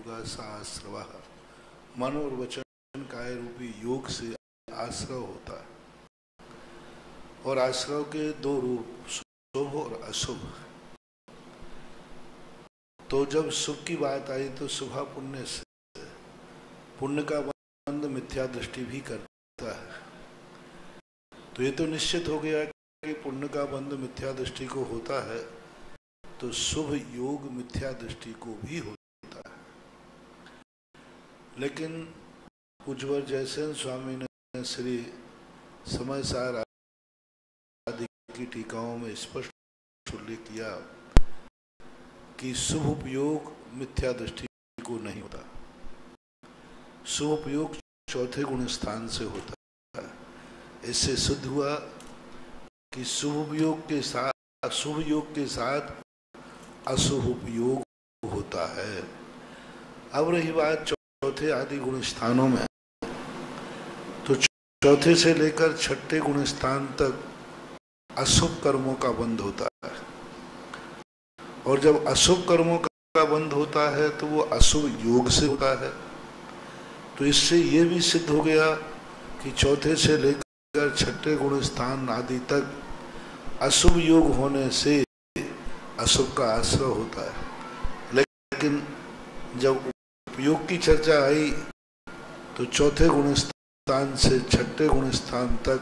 योगा सा आश्रव। मन और वचन काय रूपी योग से आश्रव होता है, और आश्रव के दो रूप, शुभ और अशुभ। तो जब शुभ की बात आई तो शुभ पुण्य से, पुण्य का बंध मिथ्या दृष्टि भी करता है। तो ये तो निश्चित हो गया कि पुण्य का बंध मिथ्या दृष्टि को होता है, तो शुभ योग मिथ्या दृष्टि को भी होता है। लेकिन पूज्यवर जयसेन स्वामी ने श्री समय सार आदि की टीकाओं में स्पष्ट उल्लेख किया कि शुभ उपयोग मिथ्या दृष्टि को नहीं होता। शुभ उपयोग चौथे गुण स्थान से होता है। इससे सिद्ध हुआ कि शुभ उपयोग के साथ, शुभ योग के साथ अशुभ उपयोग होता है। अब रही बात चौथे आदि गुण स्थानों में, तो चौथे से लेकर छठे गुण स्थान तक अशुभ कर्मों का बंध होता है, और जब अशुभ कर्मों का बंध होता है तो वो अशुभ योग से होता है। तो इससे ये भी सिद्ध हो गया कि चौथे से लेकर छठे गुण स्थान आदि तक अशुभ योग होने से अशुभ का आश्रय होता है। लेकिन जब उपयोग की चर्चा आई तो चौथे गुण स्थान से छठे गुण स्थान तक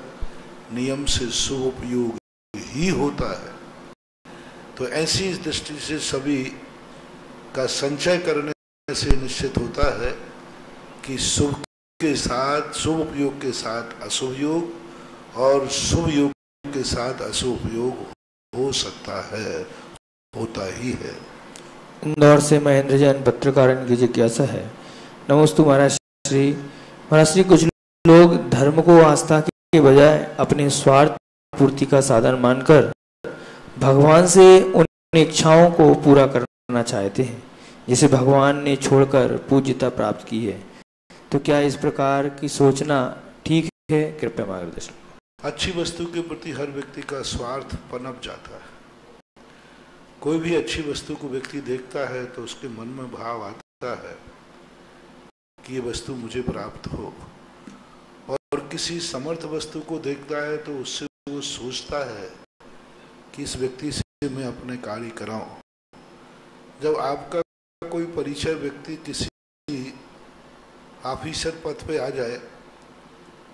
नियम से शुभ उपयोग ही होता है। तो ऐसी दृष्टि से सभी का संचय करने से निश्चित होता है कि शुभ के साथ, शुभ उपयोग के साथ अशुभ योग और शुभ योग के साथ अशुभ उपयोग हो सकता है, होता ही है। इंदौर से महेंद्र जैन पत्रकार, की जिज्ञासा है। नमोस्तु महाराज श्री। महाराज श्री, कुछ लोग धर्म को आस्था के बजाय अपने स्वार्थ पूर्ति का साधन मानकर भगवान से उन इच्छाओं को पूरा करना चाहते हैं जिसे भगवान ने छोड़कर पूज्यता प्राप्त की है। तो क्या इस प्रकार की सोचना ठीक है? कृपया मार्गदर्शन। अच्छी वस्तु के प्रति हर व्यक्ति का स्वार्थ पनप जाता है। कोई भी अच्छी वस्तु को व्यक्ति देखता है तो उसके मन में भाव आता है कि ये वस्तु मुझे प्राप्त हो, और किसी समर्थ वस्तु को देखता है तो उससे वो सोचता है कि इस व्यक्ति से मैं अपने कार्य कराऊं। जब आपका कोई परिचय व्यक्ति किसी ऑफिसर पद पे आ जाए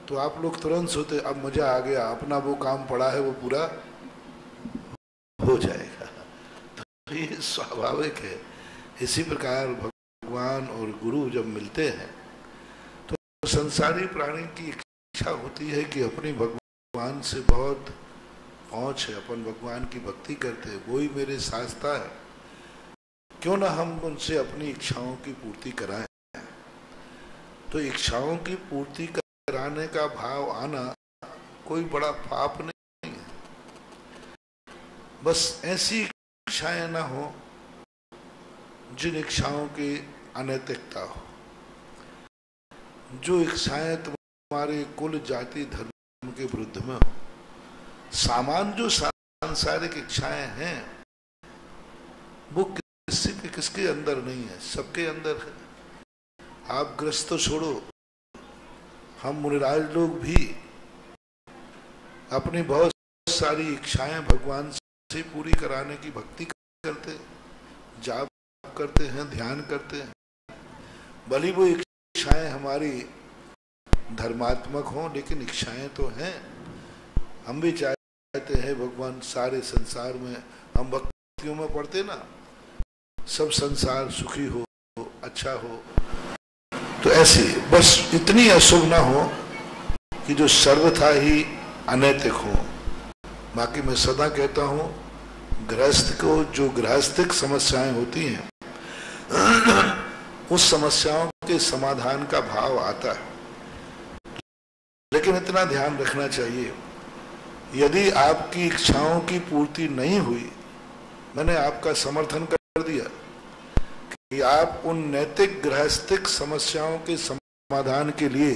तो आप लोग तुरंत सोचते अब मजा आ गया, अपना वो काम पड़ा है वो पूरा हो जाएगा। तो ये स्वाभाविक है। इसी प्रकार भगवान और गुरु जब मिलते हैं तो संसारी प्राणी की इच्छा होती है कि अपनी भगवान से बहुत पहुंच है, अपन भगवान की भक्ति करते हैं, वो ही मेरे शास्ता है, क्यों ना हम उनसे अपनी इच्छाओं की पूर्ति कराएं। तो इच्छाओं की पूर्ति कराने का भाव आना कोई बड़ा पाप नहीं है। बस ऐसी इच्छाएं ना हो जिन इच्छाओं की अनैतिकता हो, जो इच्छाएं तुम्हारे कुल जाति धर्म के विरुद्ध में हो। सामान्य जो सांसारिक इच्छाएं हैं वो किसके अंदर नहीं है, सबके अंदर है। आप ग्रस्त तो छोड़ो, हम मुनिराज लोग भी अपनी बहुत सारी इच्छाएं भगवान से पूरी कराने की भक्ति करते हैं, जाप करते हैं, ध्यान करते हैं। भली वो इच्छाएं हमारी धर्मात्मक हों, लेकिन इच्छाएं तो हैं। हम भी चाहते हैं भगवान सारे संसार में, हम भक्तियों में पढ़ते ना, सब संसार सुखी हो, अच्छा हो। तो ऐसी बस इतनी अशुभ ना हो कि जो सर्वथा ही अनैतिक हो। बाकी मैं सदा कहता हूँ, गृहस्थ को जो गृहस्थिक समस्याएं होती हैं उस समस्याओं के समाधान का भाव आता है। लेकिन इतना ध्यान रखना चाहिए, यदि आपकी इच्छाओं की पूर्ति नहीं हुई, मैंने आपका समर्थन कर दिया कि आप उन नैतिक गृहस्थिक समस्याओं के समाधान के लिए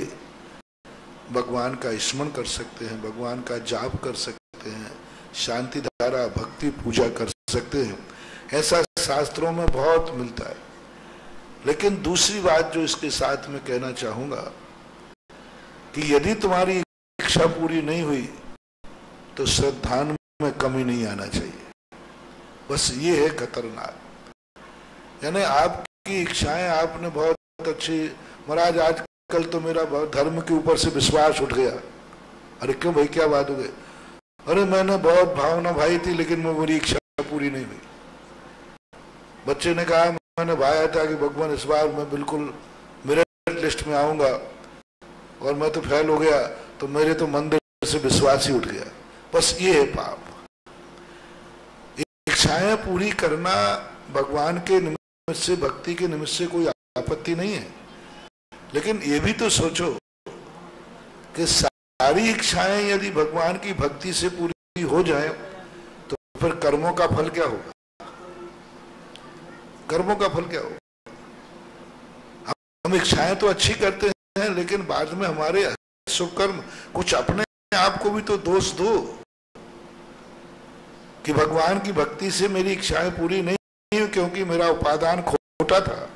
भगवान का स्मरण कर सकते हैं, भगवान का जाप कर सकते हैं, शांति धारा भक्ति पूजा कर सकते हैं। ऐसा शास्त्रों में बहुत मिलता है। लेकिन दूसरी बात जो इसके साथ में कहना चाहूंगा कि यदि तुम्हारी इच्छा पूरी नहीं हुई तो श्रद्धा में कमी नहीं आना चाहिए। बस ये है खतरनाक। यानी आपकी इच्छाएं आपने बहुत अच्छी, महाराज आजकल तो मेरा बहुत धर्म के ऊपर से विश्वास उठ गया। अरे क्यों भाई, क्या बात हो गई? अरे मैंने बहुत भावना भाई थी लेकिन मेरी इच्छा पूरी नहीं हुई। बच्चे ने कहा मैंने भाया था कि भगवान इस बार मैं बिल्कुल मेरिट लिस्ट में आऊंगा और मैं तो फेल हो गया, तो मेरे तो मंदिर से विश्वास ही उठ गया। बस ये है पाप। इच्छाएं पूरी करना भगवान के निमित्त से, भक्ति के निमित्त से कोई आपत्ति नहीं है, लेकिन ये भी तो सोचो कि सारी इच्छाएं यदि भगवान की भक्ति से पूरी हो जाए तो फिर कर्मों का फल क्या होगा? कर्मों का फल क्या होगा? हम इच्छाएं तो अच्छी करते हैं लेकिन बाद में हमारे शुभ कर्म, कुछ अपने आप को भी तो दोष दो कि भगवान की भक्ति से मेरी इच्छाएं पूरी नहीं हुई क्योंकि मेरा उपादान खोटा था,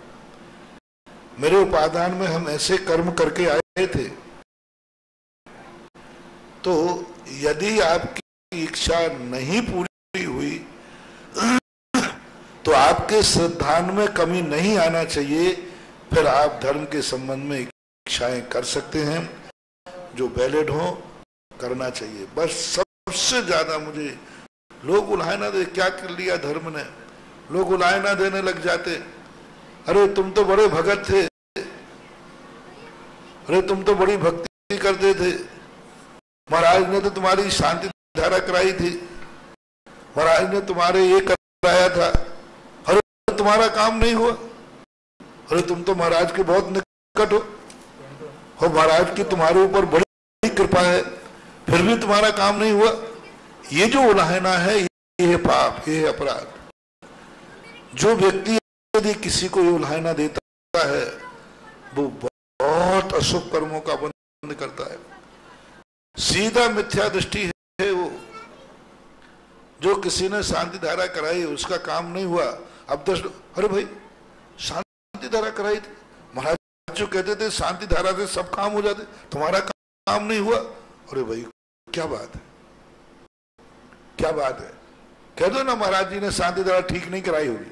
मेरे उपादान में हम ऐसे कर्म करके आए थे। तो यदि आपकी इच्छा नहीं पूरी हुई तो आपके श्रद्धा में कमी नहीं आना चाहिए। फिर आप धर्म के संबंध में इच्छाएं कर सकते हैं, जो वैलिड हो करना चाहिए। बस सबसे ज्यादा मुझे लोग उलाहना दे, क्या कर लिया धर्म ने, लोग उलाहना देने लग जाते। अरे तुम तो बड़े भगत थे, अरे तुम तो बड़ी भक्ति करते थे, महाराज ने तो तुम्हारी शांति धारा कराई थी, महाराज ने तुम्हारे ये कराया था, अरे तुम्हारा काम नहीं हुआ, अरे तुम तो महाराज के बहुत निकट हो, महाराज की तुम्हारे ऊपर बड़ी कृपा है, फिर भी तुम्हारा काम नहीं हुआ। ये जो उलाहना है ये है पाप, ये है अपराध। जो व्यक्ति यदि किसी को उलाहना देता है वो बहुत अशुभ कर्मों का बंध करता है। सीधा मिथ्या दृष्टि है वो। जो किसी ने शांति धारा कराई उसका काम नहीं हुआ, अब अरे भाई शांति धारा कराई थी, महाराज जो कहते थे शांति धारा से सब काम हो जाते, तुम्हारा काम नहीं हुआ। अरे भाई क्या बात है, क्या बात है, कह दो ना महाराज जी ने शांति धारा ठीक नहीं कराई होगी।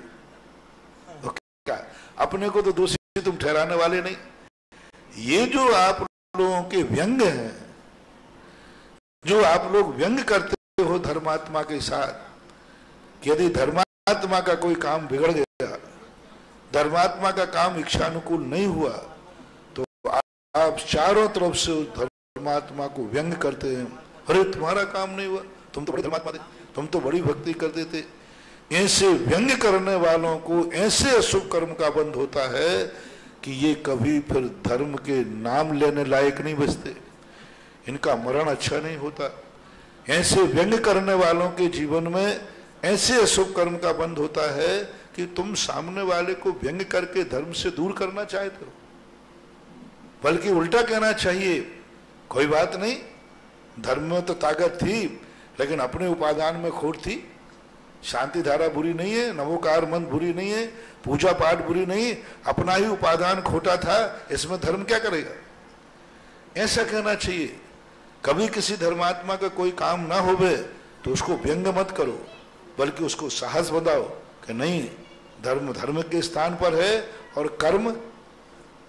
तो क्या अपने को तो दोषी तुम ठहराने वाले नहीं। ये जो आप लोगों के व्यंग हैं, जो आप लोग व्यंग करते हो धर्मात्मा के साथ, कि यदि धर्मात्मा का कोई काम बिगड़ गया, धर्मात्मा का काम इच्छानुकूल नहीं हुआ, तो आप चारों तरफ से उस धर्मात्मा को व्यंग करते हैं। अरे तुम्हारा काम नहीं हुआ, तुम तो बड़े धर्मात्मा थे, तुम तो बड़ी भक्ति करते थे। ऐसे व्यंग करने वालों को ऐसे अशुभ कर्म का बंध होता है कि ये कभी फिर धर्म के नाम लेने लायक नहीं बचते, इनका मरण अच्छा नहीं होता। ऐसे व्यंग करने वालों के जीवन में ऐसे अशुभ कर्म का बंध होता है कि तुम सामने वाले को व्यंग करके धर्म से दूर करना चाहते हो, बल्कि उल्टा कहना चाहिए, कोई बात नहीं, धर्म में तो ताकत थी लेकिन अपने उपादान में खोट थी। शांति धारा बुरी नहीं है, नवोकार मंत्र बुरी नहीं है, पूजा पाठ बुरी नहीं, अपना ही उपादान खोटा था, इसमें धर्म क्या करेगा, ऐसा कहना चाहिए। कभी किसी धर्मात्मा का कोई काम ना होवे तो उसको व्यंग मत करो, बल्कि उसको साहस बताओ कि नहीं, धर्म धर्म के स्थान पर है और कर्म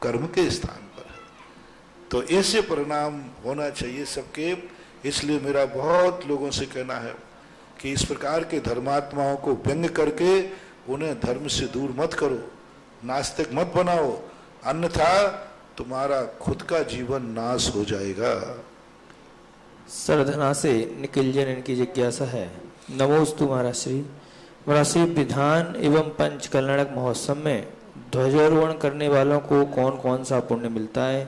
कर्म के स्थान पर है। तो ऐसे परिणाम होना चाहिए सबके। इसलिए मेरा बहुत लोगों से कहना है कि इस प्रकार के धर्मात्माओं को व्यंग करके उन्हें धर्म से दूर मत करो, नास्तिक मत बनाओ, अन्यथा तुम्हारा खुद का जीवन नाश हो जाएगा। सरधना से निखिल जन इनकी जिज्ञासा है। नमोस्तु महाराज श्री। महाराज श्री, विधान एवं पंच कल्याणक महोत्सव में ध्वजारोहण करने वालों को कौन कौन सा पुण्य मिलता है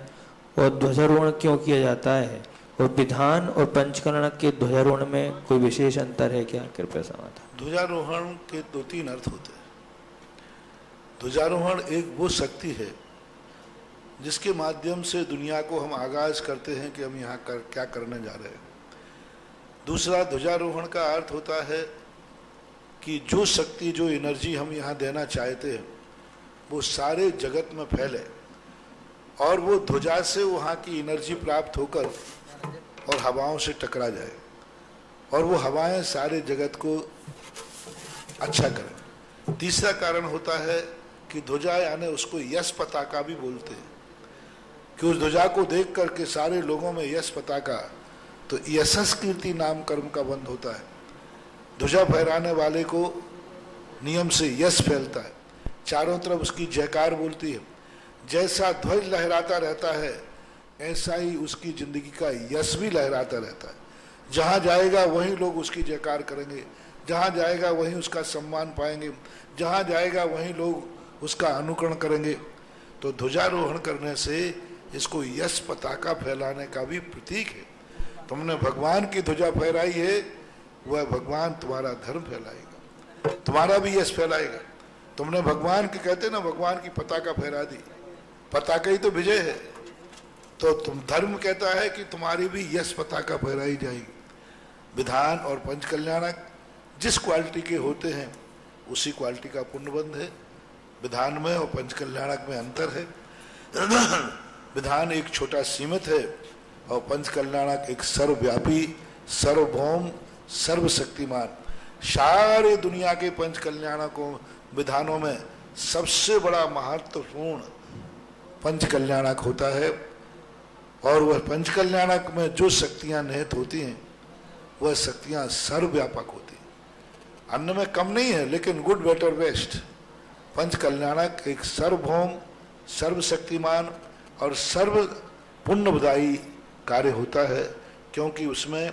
और ध्वजारोहण क्यों किया जाता है, और विधान और पंचकल्याणक के ध्वजारोहण में कोई विशेष अंतर है क्या, कृपया समाधान। ध्वजारोहण के 2-3 अर्थ होते हैं। ध्वजारोहण एक वो शक्ति है जिसके माध्यम से दुनिया को हम आगाज करते हैं कि हम यहाँ क्या करने जा रहे हैं। दूसरा, ध्वजारोहण का अर्थ होता है कि जो शक्ति, जो एनर्जी हम यहाँ देना चाहते हैं वो सारे जगत में फैले और वो ध्वजा से वहाँ की एनर्जी प्राप्त होकर और हवाओं से टकरा जाए और वो हवाएं सारे जगत को अच्छा करें। तीसरा कारण होता है कि ध्वजा यानी उसको यश पताका भी बोलते हैं कि उस ध्वजा को देख करके सारे लोगों में यश पताका, तो यशस कीर्ति नाम कर्म का बंध होता है। ध्वजा फहराने वाले को नियम से यश फैलता है, चारों तरफ उसकी जयकार बोलती है। जैसा ध्वज लहराता रहता है ऐसा ही उसकी जिंदगी का यश भी लहराता रहता है। जहाँ जाएगा वहीं लोग उसकी जयकार करेंगे, जहाँ जाएगा वहीं उसका सम्मान पाएंगे, जहाँ जाएगा वहीं लोग उसका अनुकरण करेंगे। तो ध्वजारोहण करने से इसको यश पताका फैलाने का भी प्रतीक है। तुमने भगवान की ध्वजा फहराई है, वह भगवान तुम्हारा धर्म फैलाएगा, तुम्हारा भी यश फैलाएगा। तुमने भगवान की, कहते ना, भगवान की पताका फहरा दी, पताका ही तो विजय है। तो तुम धर्म कहता है कि तुम्हारी भी यश पताका फहराई जाएगी। विधान और पंचकल्याणक जिस क्वालिटी के होते हैं उसी क्वालिटी का पुण्यबंध है। विधान में और पंचकल्याणक में अंतर है। विधान एक छोटा सीमित है और पंचकल्याणक एक सर्वव्यापी, सर्वभौम, सर्वशक्तिमान। सारे दुनिया के पंचकल्याणकों विधानों में सबसे बड़ा महत्वपूर्ण पंचकल्याणक होता है और वह पंचकल्याणक में जो शक्तियां निहित होती हैं वह शक्तियां सर्वव्यापक होती हैं। अन्य में कम नहीं है, लेकिन गुड बेटर बेस्ट। पंचकल्याणक एक सर्वभौम, सर्वशक्तिमान और सर्व पुण्यप्रदायी कार्य होता है, क्योंकि उसमें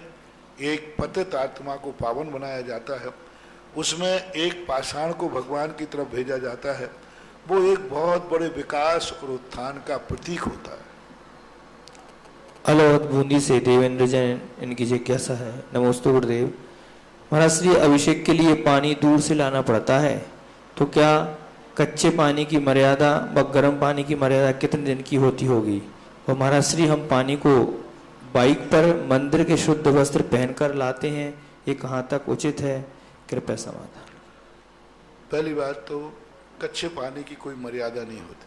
एक पतित आत्मा को पावन बनाया जाता है, उसमें एक पाषाण को भगवान की तरफ भेजा जाता है। वो एक बहुत बड़े विकास और उत्थान का प्रतीक होता है। अलोहत बूंदी से देवेंद्र जैन, इनकी जिज्ञासा है। नमोस्तु गुरुदेव। महाराज श्री, अभिषेक के लिए पानी दूर से लाना पड़ता है, तो क्या कच्चे पानी की मर्यादा व गर्म पानी की मर्यादा कितने दिन की होती होगी? और महाराज श्री, हम पानी को बाइक पर मंदिर के शुद्ध वस्त्र पहनकर लाते हैं, ये कहाँ तक उचित है? कृपया समाधान। पहली बात तो कच्चे पानी की कोई मर्यादा नहीं होती।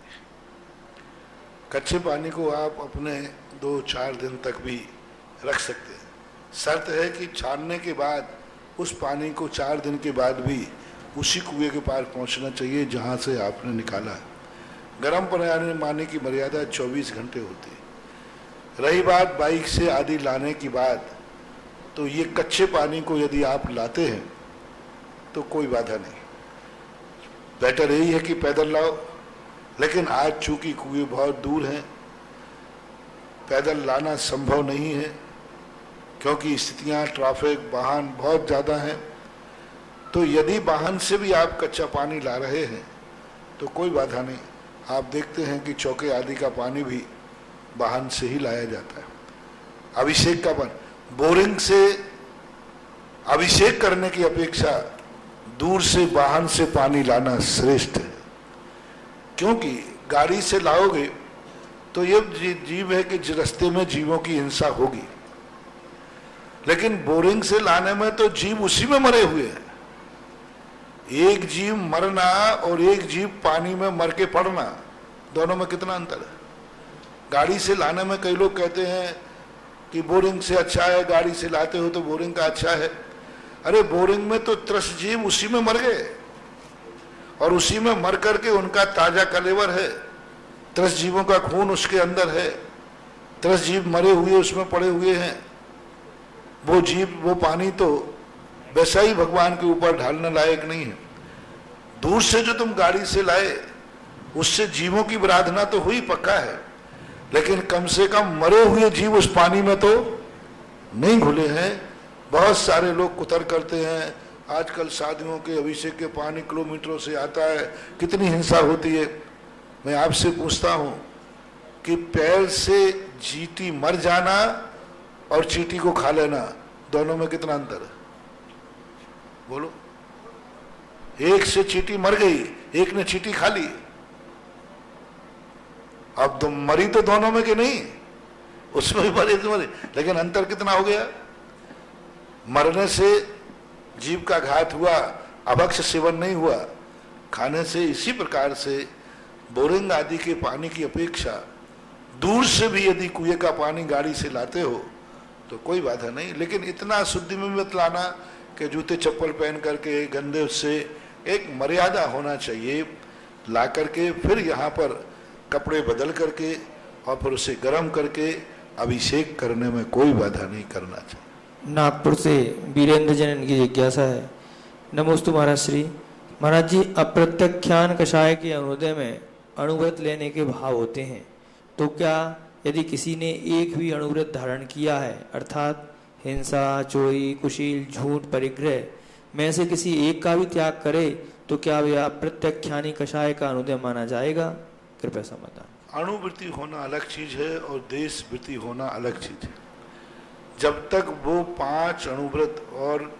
कच्चे पानी को आप अपने 2-4 दिन तक भी रख सकते हैं। शर्त है कि छानने के बाद उस पानी को 4 दिन के बाद भी उसी कुएं के पार पहुंचना चाहिए जहां से आपने निकाला है। गर्म पानी की मर्यादा 24 घंटे होती है। रही बात बाइक से आदि लाने की बात, तो ये कच्चे पानी को यदि आप लाते हैं तो कोई बाधा नहीं, बेटर यही है कि पैदल लाओ। लेकिन आज चूंकि कुएं बहुत दूर हैं, पैदल लाना संभव नहीं है, क्योंकि स्थितियां, ट्रैफिक, वाहन बहुत ज़्यादा हैं। तो यदि वाहन से भी आप कच्चा पानी ला रहे हैं तो कोई बाधा नहीं। आप देखते हैं कि चौके आदि का पानी भी वाहन से ही लाया जाता है। अभिषेक का पानी बोरिंग से अभिषेक करने की अपेक्षा दूर से वाहन से पानी लाना श्रेष्ठ है, क्योंकि गाड़ी से लाओगे तो ये जीव है कि रास्ते में जीवों की हिंसा होगी, लेकिन बोरिंग से लाने में तो जीव उसी में मरे हुए हैं। एक जीव मरना और एक जीव पानी में मर के पड़ना, दोनों में कितना अंतर है। गाड़ी से लाने में कई लोग कहते हैं कि बोरिंग से अच्छा है, गाड़ी से लाते हो तो बोरिंग का अच्छा है। अरे बोरिंग में तो 30 जीव उसी में मर गए और उसी में मर करके उनका ताजा कलेवर है, 30 जीवों का खून उसके अंदर है, 30 जीव मरे हुए उसमें पड़े हुए हैं। वो जीव, वो पानी तो वैसा ही भगवान के ऊपर ढालने लायक नहीं है। दूर से जो तुम गाड़ी से लाए उससे जीवों की आराधना तो हुई, पक्का है, लेकिन कम से कम मरे हुए जीव उस पानी में तो नहीं घुले हैं। बहुत सारे लोग कुतर करते हैं, आजकल शादियों के अभिषेक के पानी किलोमीटरों से आता है, कितनी हिंसा होती है। मैं आपसे पूछता हूं कि पैर से चींटी मर जाना और चींटी को खा लेना, दोनों में कितना अंतर है? बोलो। एक से चींटी मर गई, एक ने चींटी खा ली। अब तो मरी तो दोनों में कि नहीं, उसमें भी मरे तो मरे, लेकिन अंतर कितना हो गया। मरने से जीव का घात हुआ, अभक्ष सेवन नहीं हुआ। खाने से इसी प्रकार से बोरिंग आदि के पानी की अपेक्षा दूर से भी यदि कुएं का पानी गाड़ी से लाते हो तो कोई बाधा नहीं, लेकिन इतना शुद्धि में मत लाना कि जूते चप्पल पहन करके गंदे उससे, एक मर्यादा होना चाहिए। ला करके फिर यहाँ पर कपड़े बदल करके और फिर उसे गर्म करके अभिषेक करने में कोई बाधा नहीं करना चाहिए। नागपुर से वीरेंद्र जैन की जिज्ञासा है। नमोस्तु महाराज श्री। महाराज जी, अप्रत्यख्यान कषाय के अनुदय में अणुव्रत लेने के भाव होते हैं, तो क्या यदि किसी ने एक भी अणुव्रत धारण किया है, अर्थात हिंसा, चोरी, कुशील, झूठ, परिग्रह में से किसी एक का भी त्याग करे, तो क्या वह अप्रत्यख्यानी कषाय का अनुदय माना जाएगा? कृपया समाधान। अणुवृत्ति होना अलग चीज है और देश वृत्ति होना अलग चीज है। जब तक वो 5 अणुव्रत और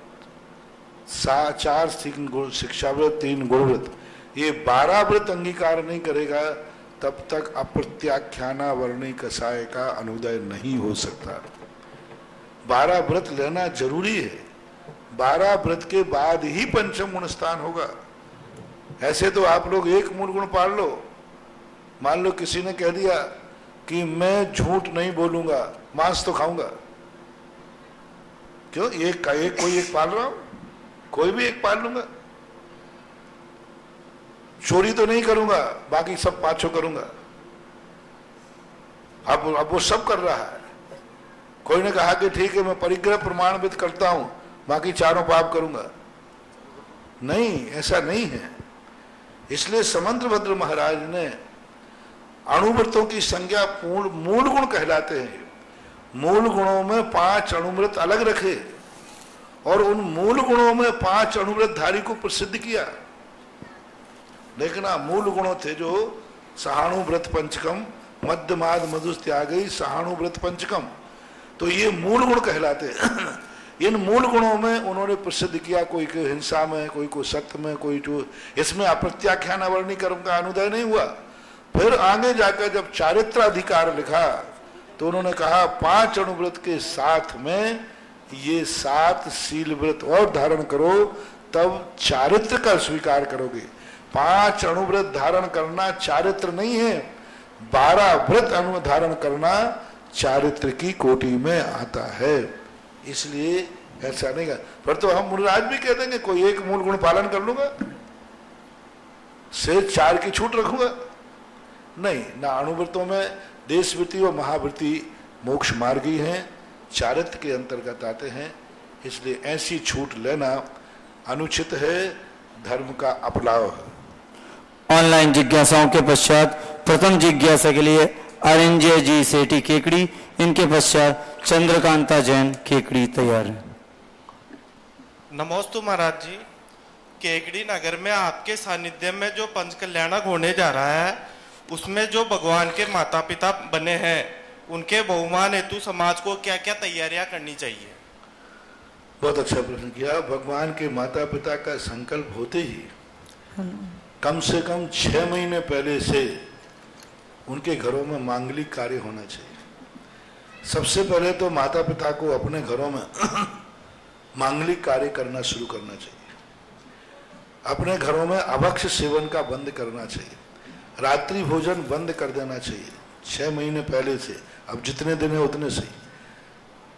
4 शिक्षाव्रत, 3 गुणव्रत, ये 12 व्रत अंगीकार नहीं करेगा, तब तक अप्रत्याख्याना वर्णी कषाय का अनुदय नहीं हो सकता। 12 व्रत लेना जरूरी है। 12 व्रत के बाद ही पंचम गुण स्थान होगा। ऐसे तो आप लोग एक मूल गुण पाल लो। मान लो किसी ने कह दिया कि मैं झूठ नहीं बोलूंगा, मांस तो खाऊंगा। क्यों? एक का एक, कोई एक पाल रहा हूं, कोई भी एक पाल लूंगा। चोरी तो नहीं करूंगा, बाकी सब 5 करूंगा। अब वो सब कर रहा है। कोई ने कहा कि ठीक है मैं परिग्रह प्रमाणित करता हूं, बाकी 4 पाप करूंगा। नहीं, ऐसा नहीं है। इसलिए समंत्रभद्र महाराज ने अणुव्रतों की संज्ञा मूल गुण कहलाते हैं। मूल गुणों में 5 अणुव्रत अलग रखे और उन मूल गुणों में 5 अणुव्रत धारी को प्रसिद्ध किया। देखना, मूल गुणों थे जो सहाणुव्रत पंचकम, मध्यमाद मधुस त्यागी सहाणुव्रत पंचकम, तो ये मूल गुण कहलाते। इन मूल गुणों में उन्होंने प्रसिद्ध किया, कोई को हिंसा में, कोई को सत्य में, कोई तो इसमें अप्रत्याख्यान अवर्णी कर्म का अनुदय नहीं हुआ। फिर आगे जाकर जब चारित्र अधिकार लिखा तो उन्होंने कहा 5 अणुव्रत के साथ में ये 7 शील व्रत और धारण करो, तब चारित्र का स्वीकार करोगे। 5 अणुव्रत धारण करना चारित्र नहीं है, 12 व्रत अनुधारण करना चारित्र की कोटि में आता है। इसलिए ऐसा नहीं कर, पर तो हम मुनिराज भी कह देंगे कोई एक मूल गुण पालन कर लूंगा, से 4 की छूट रखूंगा। नहीं, ना अणुव्रतों में देशवृत्ति और महावृत्ति मोक्ष मार्गी हैं, चारित्र के अंतर्गत आते हैं। इसलिए ऐसी छूट लेना अनुचित है, धर्म का अपलाव है। ऑनलाइन जिज्ञासाओं के पश्चात प्रथम जिज्ञासा के लिए अरिंजय जी सेठी केकड़ी, इनके पश्चात चंद्रकांता जैन केकड़ी तैयार है। नमोस्तु महाराज जी। केकड़ी नगर में आपके सानिध्य में जो पंच कल्याणक होने जा रहा है, उसमें जो भगवान के माता पिता बने हैं, उनके बहुमान हेतु समाज को क्या क्या तैयारियां करनी चाहिए? बहुत अच्छा प्रश्न किया। भगवान के माता पिता का संकल्प होते ही कम से कम 6 महीने पहले से उनके घरों में मांगलिक कार्य होना चाहिए। सबसे पहले तो माता पिता को अपने घरों में मांगलिक कार्य करना शुरू करना चाहिए। अपने घरों में अभक्ष्य सेवन का बंद करना चाहिए, रात्रि भोजन बंद कर देना चाहिए 6 महीने पहले से। अब जितने दिन है उतने सही,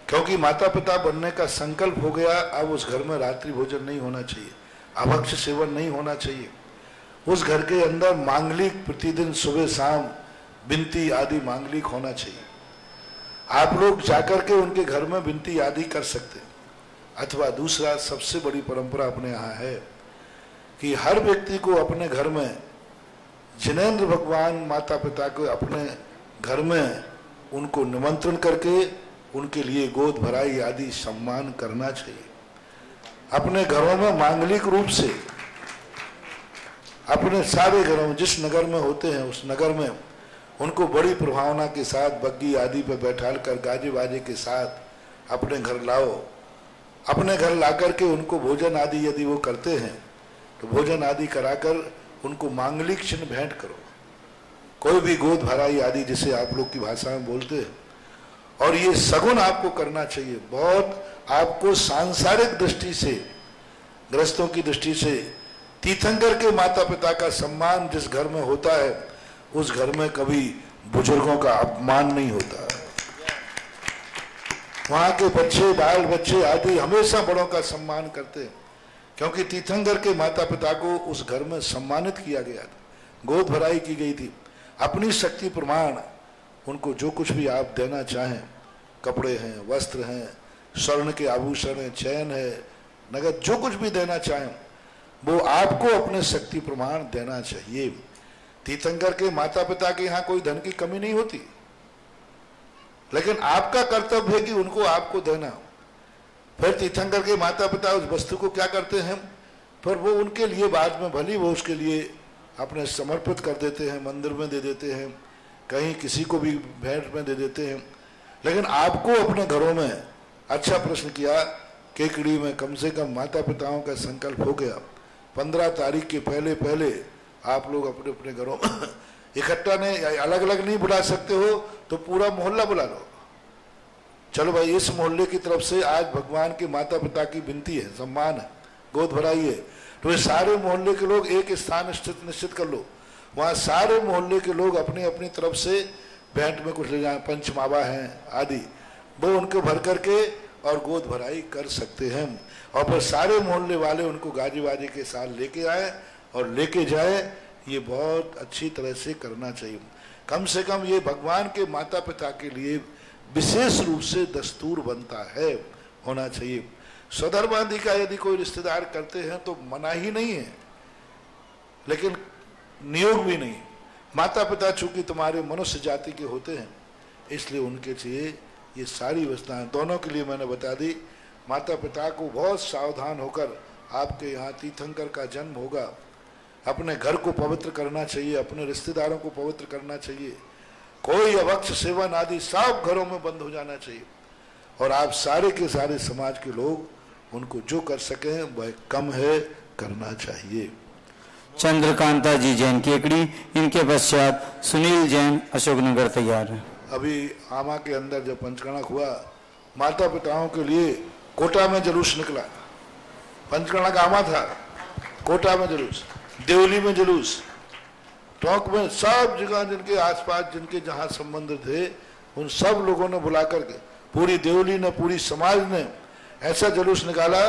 क्योंकि माता पिता बनने का संकल्प हो गया। अब उस घर में रात्रि भोजन नहीं होना चाहिए, अभक्ष्य सेवन नहीं होना चाहिए। उस घर के अंदर मांगलिक प्रतिदिन सुबह शाम विनती आदि मांगलिक होना चाहिए। आप लोग जाकर के उनके घर में विनती आदि कर सकते। अथवा दूसरा सबसे बड़ी परंपरा अपने यहाँ है कि हर व्यक्ति को अपने घर में जिनेंद्र भगवान माता पिता को अपने घर में उनको निमंत्रण करके उनके लिए गोद भराई आदि सम्मान करना चाहिए। अपने घरों में मांगलिक रूप से अपने सारे घरों में जिस नगर में होते हैं उस नगर में उनको बड़ी प्रभावना के साथ बग्गी आदि पर बैठाल कर गाजे बाजे के साथ अपने घर लाओ। अपने घर लाकर के उनको भोजन आदि यदि वो करते हैं तो भोजन आदि कराकर उनको मांगलिक चिन्ह भेंट करो। कोई भी गोद भराई आदि जिसे आप लोग की भाषा में बोलते हैं, और ये सगुन आपको करना चाहिए। बहुत आपको सांसारिक दृष्टि से, गृहस्थों की दृष्टि से तीर्थंकर के माता पिता का सम्मान जिस घर में होता है उस घर में कभी बुजुर्गों का अपमान नहीं होता। वहां के बच्चे, बाल बच्चे आदि हमेशा बड़ों का सम्मान करते हैं, क्योंकि तीर्थंकर के माता पिता को उस घर में सम्मानित किया गया था, गोद भराई की गई थी। अपनी शक्ति प्रमाण उनको जो कुछ भी आप देना चाहें, कपड़े हैं, वस्त्र हैं, स्वर्ण के आभूषण हैं, चैन है, नगद, जो कुछ भी देना चाहें वो आपको अपने शक्ति प्रमाण देना चाहिए। तीर्थंकर के माता पिता के यहाँ कोई धन की कमी नहीं होती, लेकिन आपका कर्तव्य है कि उनको आपको देना। फिर तीर्थंकर के माता पिता उस वस्तु को क्या करते हैं, फिर वो उनके लिए बाद में भली वो उसके लिए अपने समर्पित कर देते हैं, मंदिर में दे देते हैं, कहीं किसी को भी भेंट में दे देते हैं। लेकिन आपको अपने घरों में, अच्छा प्रश्न किया, केकड़ी में कम से कम माता पिताओं का संकल्प हो गया, 15 तारीख के पहले पहले आप लोग अपने अपने घरों इकट्ठा नहीं, अलग अलग नहीं बुला सकते हो तो पूरा मोहल्ला बुला लो। चलो भाई, इस मोहल्ले की तरफ से आज भगवान के माता पिता की विनती है, सम्मान है, गोद भराई है, तो ये सारे मोहल्ले के लोग एक स्थान निश्चित कर लो, वहाँ सारे मोहल्ले के लोग अपनी अपनी तरफ से भेंट में कुछ ले जाए, पंचमावा हैं आदि, वो उनको भर करके और गोद भराई कर सकते हैं। और फिर सारे मोहल्ले वाले उनको गाजी बाजी के साथ लेके आए और लेके जाए, ये बहुत अच्छी तरह से करना चाहिए। कम से कम ये भगवान के माता पिता के लिए विशेष रूप से दस्तूर बनता है, होना चाहिए। स्वधर्मादि का यदि कोई रिश्तेदार करते हैं तो मना ही नहीं है, लेकिन नियोग भी नहीं। माता पिता चूंकि तुम्हारे मनुष्य जाति के होते हैं, इसलिए उनके चाहिए ये सारी व्यवस्थाएं दोनों के लिए मैंने बता दी। माता पिता को बहुत सावधान होकर, आपके यहाँ तीर्थंकर का जन्म होगा, अपने घर को पवित्र करना चाहिए, अपने रिश्तेदारों को पवित्र करना चाहिए, कोई अभक्ष सेवन आदि सब घरों में बंद हो जाना चाहिए। और आप सारे के सारे समाज के लोग उनको जो कर सके वह कम है, करना चाहिए। चंद्रकांता जी जैन केकड़ी, इनके पश्चात सुनील जैन अशोकनगर तैयार है। अभी आमा के अंदर जब पंचकर्णक हुआ, माता पिताओं के लिए कोटा में जुलूस निकला। पंचकर्णक आमा था, कोटा में जुलूस, देवली में जुलूस, टोंक में, सब जगह जिनके आसपास जिनके जहाँ संबंध थे उन सब लोगों ने बुला करके, पूरी देवली ने, पूरी समाज ने ऐसा जुलूस निकाला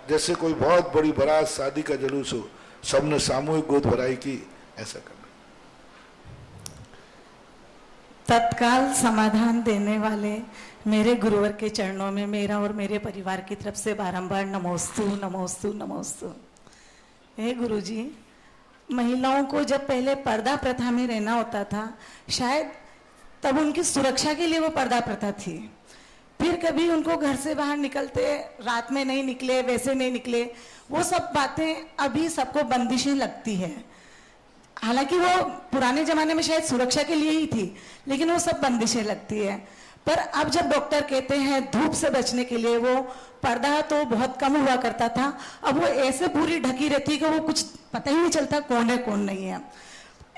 जैसे कोई बहुत बड़ी बारात शादी का जुलूस हो। सबने सामूहिक गोद भराई की। ऐसा करना तत्काल समाधान देने वाले मेरे गुरुवर के चरणों में मेरा और मेरे परिवार की तरफ से बारंबार नमोस्तु नमोस्तु नमोस्तु। हे गुरुजी, महिलाओं को जब पहले पर्दा प्रथा में रहना होता था, शायद तब उनकी सुरक्षा के लिए वो पर्दा प्रथा थी। फिर कभी उनको घर से बाहर निकलते, रात में नहीं निकले, वैसे नहीं निकले, वो सब बातें अभी सबको बंदिशें लगती है। हालांकि वो पुराने जमाने में शायद सुरक्षा के लिए ही थी, लेकिन वो सब बंदिशें लगती है। पर अब जब डॉक्टर कहते हैं धूप से बचने के लिए, वो पर्दा तो बहुत कम हुआ करता था, अब वो ऐसे पूरी ढकी रहती है कि वो कुछ पता ही नहीं चलता कौन है कौन नहीं है।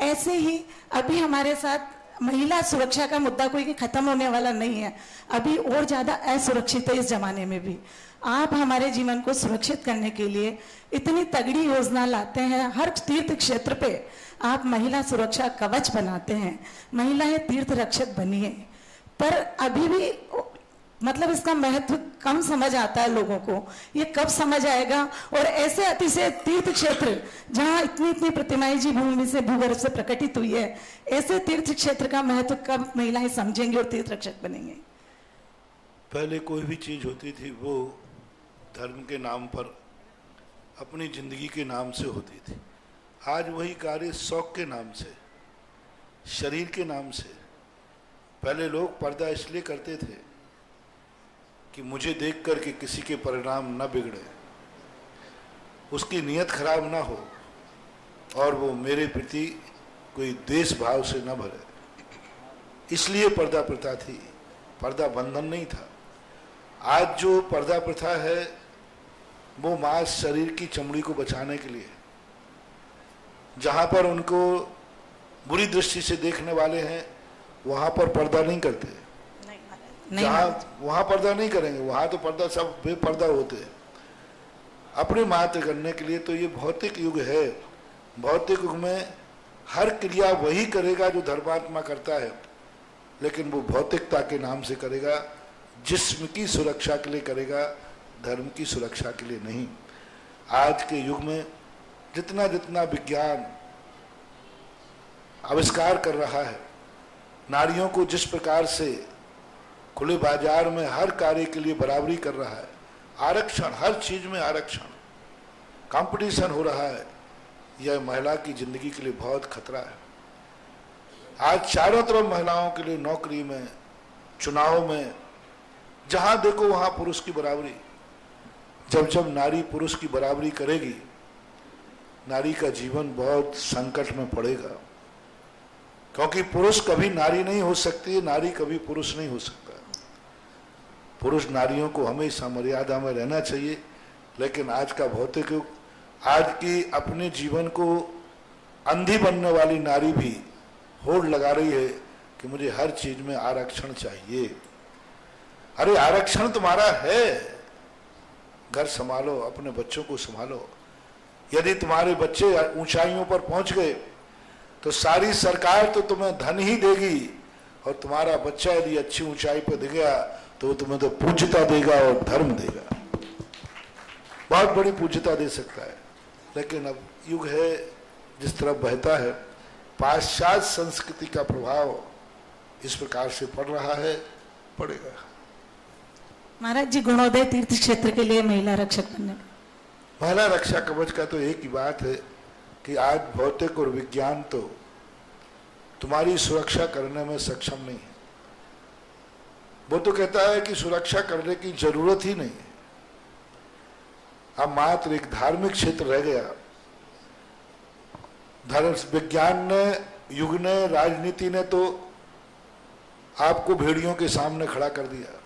ऐसे ही अभी हमारे साथ महिला सुरक्षा का मुद्दा कोई खत्म होने वाला नहीं है, अभी और ज्यादा असुरक्षित है इस जमाने में भी। आप हमारे जीवन को सुरक्षित करने के लिए इतनी तगड़ी योजना लाते हैं, हर तीर्थ क्षेत्र पे आप महिला सुरक्षा कवच बनाते हैं, महिलाएं तीर्थ रक्षक बनी है। पर अभी भी मतलब इसका महत्व कम समझ आता है लोगों को, ये कब समझ आएगा? और ऐसे अतिशय तीर्थ क्षेत्र जहाँ इतनी इतनी प्रतिमाएं जी भूमि से, भूगर्भ से प्रकटित हुई है, ऐसे तीर्थ क्षेत्र का महत्व कब महिलाएं समझेंगी और तीर्थ रक्षक बनेंगे? पहले कोई भी चीज होती थी वो धर्म के नाम पर, अपनी जिंदगी के नाम से होती थी। आज वही कार्य शौक के नाम से, शरीर के नाम से। पहले लोग पर्दा इसलिए करते थे कि मुझे देख कर के किसी के परिणाम न बिगड़े, उसकी नीयत खराब ना हो और वो मेरे प्रति कोई द्वेष भाव से न भरे, इसलिए पर्दा प्रथा थी, पर्दा बंधन नहीं था। आज जो पर्दा प्रथा है वो मांस शरीर की चमड़ी को बचाने के लिए, जहां पर उनको बुरी दृष्टि से देखने वाले हैं वहां पर पर्दा नहीं करते, जहां वहां पर्दा नहीं करेंगे, वहां तो पर्दा सब बेपर्दा होते हैं। अपने मात्र करने के लिए तो ये भौतिक युग है। भौतिक युग में हर क्रिया वही करेगा जो धर्मात्मा करता है, लेकिन वो भौतिकता के नाम से करेगा, जिस्म की सुरक्षा के लिए करेगा, धर्म की सुरक्षा के लिए नहीं। आज के युग में जितना जितना विज्ञान आविष्कार कर रहा है, नारियों को जिस प्रकार से खुले बाजार में हर कार्य के लिए बराबरी कर रहा है, आरक्षण, हर चीज में आरक्षण, कंपटीशन हो रहा है, यह महिला की जिंदगी के लिए बहुत खतरा है। आज चारों तरफ महिलाओं के लिए नौकरी में, चुनाव में, जहां देखो वहां पुरुष की बराबरी। जब जब नारी पुरुष की बराबरी करेगी, नारी का जीवन बहुत संकट में पड़ेगा, क्योंकि पुरुष कभी नारी नहीं हो सकती, नारी कभी पुरुष नहीं हो सकता। पुरुष नारियों को हमेशा मर्यादा में रहना चाहिए, लेकिन आज का भौतिक युग, आज की अपने जीवन को अंधी बनने वाली नारी भी होड़ लगा रही है कि मुझे हर चीज में आरक्षण चाहिए। अरे आरक्षण तुम्हारा है, घर संभालो, अपने बच्चों को संभालो। यदि तुम्हारे बच्चे ऊंचाइयों पर पहुंच गए तो सारी सरकार तो तुम्हें धन ही देगी, और तुम्हारा बच्चा यदि अच्छी ऊंचाई पर दिख गया तो तुम्हें तो पूज्यता देगा और धर्म देगा, बहुत बड़ी पूज्यता दे सकता है। लेकिन अब युग है जिस तरफ बहता है, पाश्चात्य संस्कृति का प्रभाव इस प्रकार से पड़ रहा है, पड़ेगा। महाराज जी, गुणोदय तीर्थ क्षेत्र के लिए महिला रक्षक बनने, महिला रक्षा कवच का तो एक ही बात है कि आज भौतिक और विज्ञान तो तुम्हारी सुरक्षा करने में सक्षम नहीं है। वो तो कहता है कि सुरक्षा करने की जरूरत ही नहीं है। अब मात्र एक धार्मिक क्षेत्र रह गया। धर्म विज्ञान ने, युग ने, राजनीति ने तो आपको भेड़ियों के सामने खड़ा कर दिया,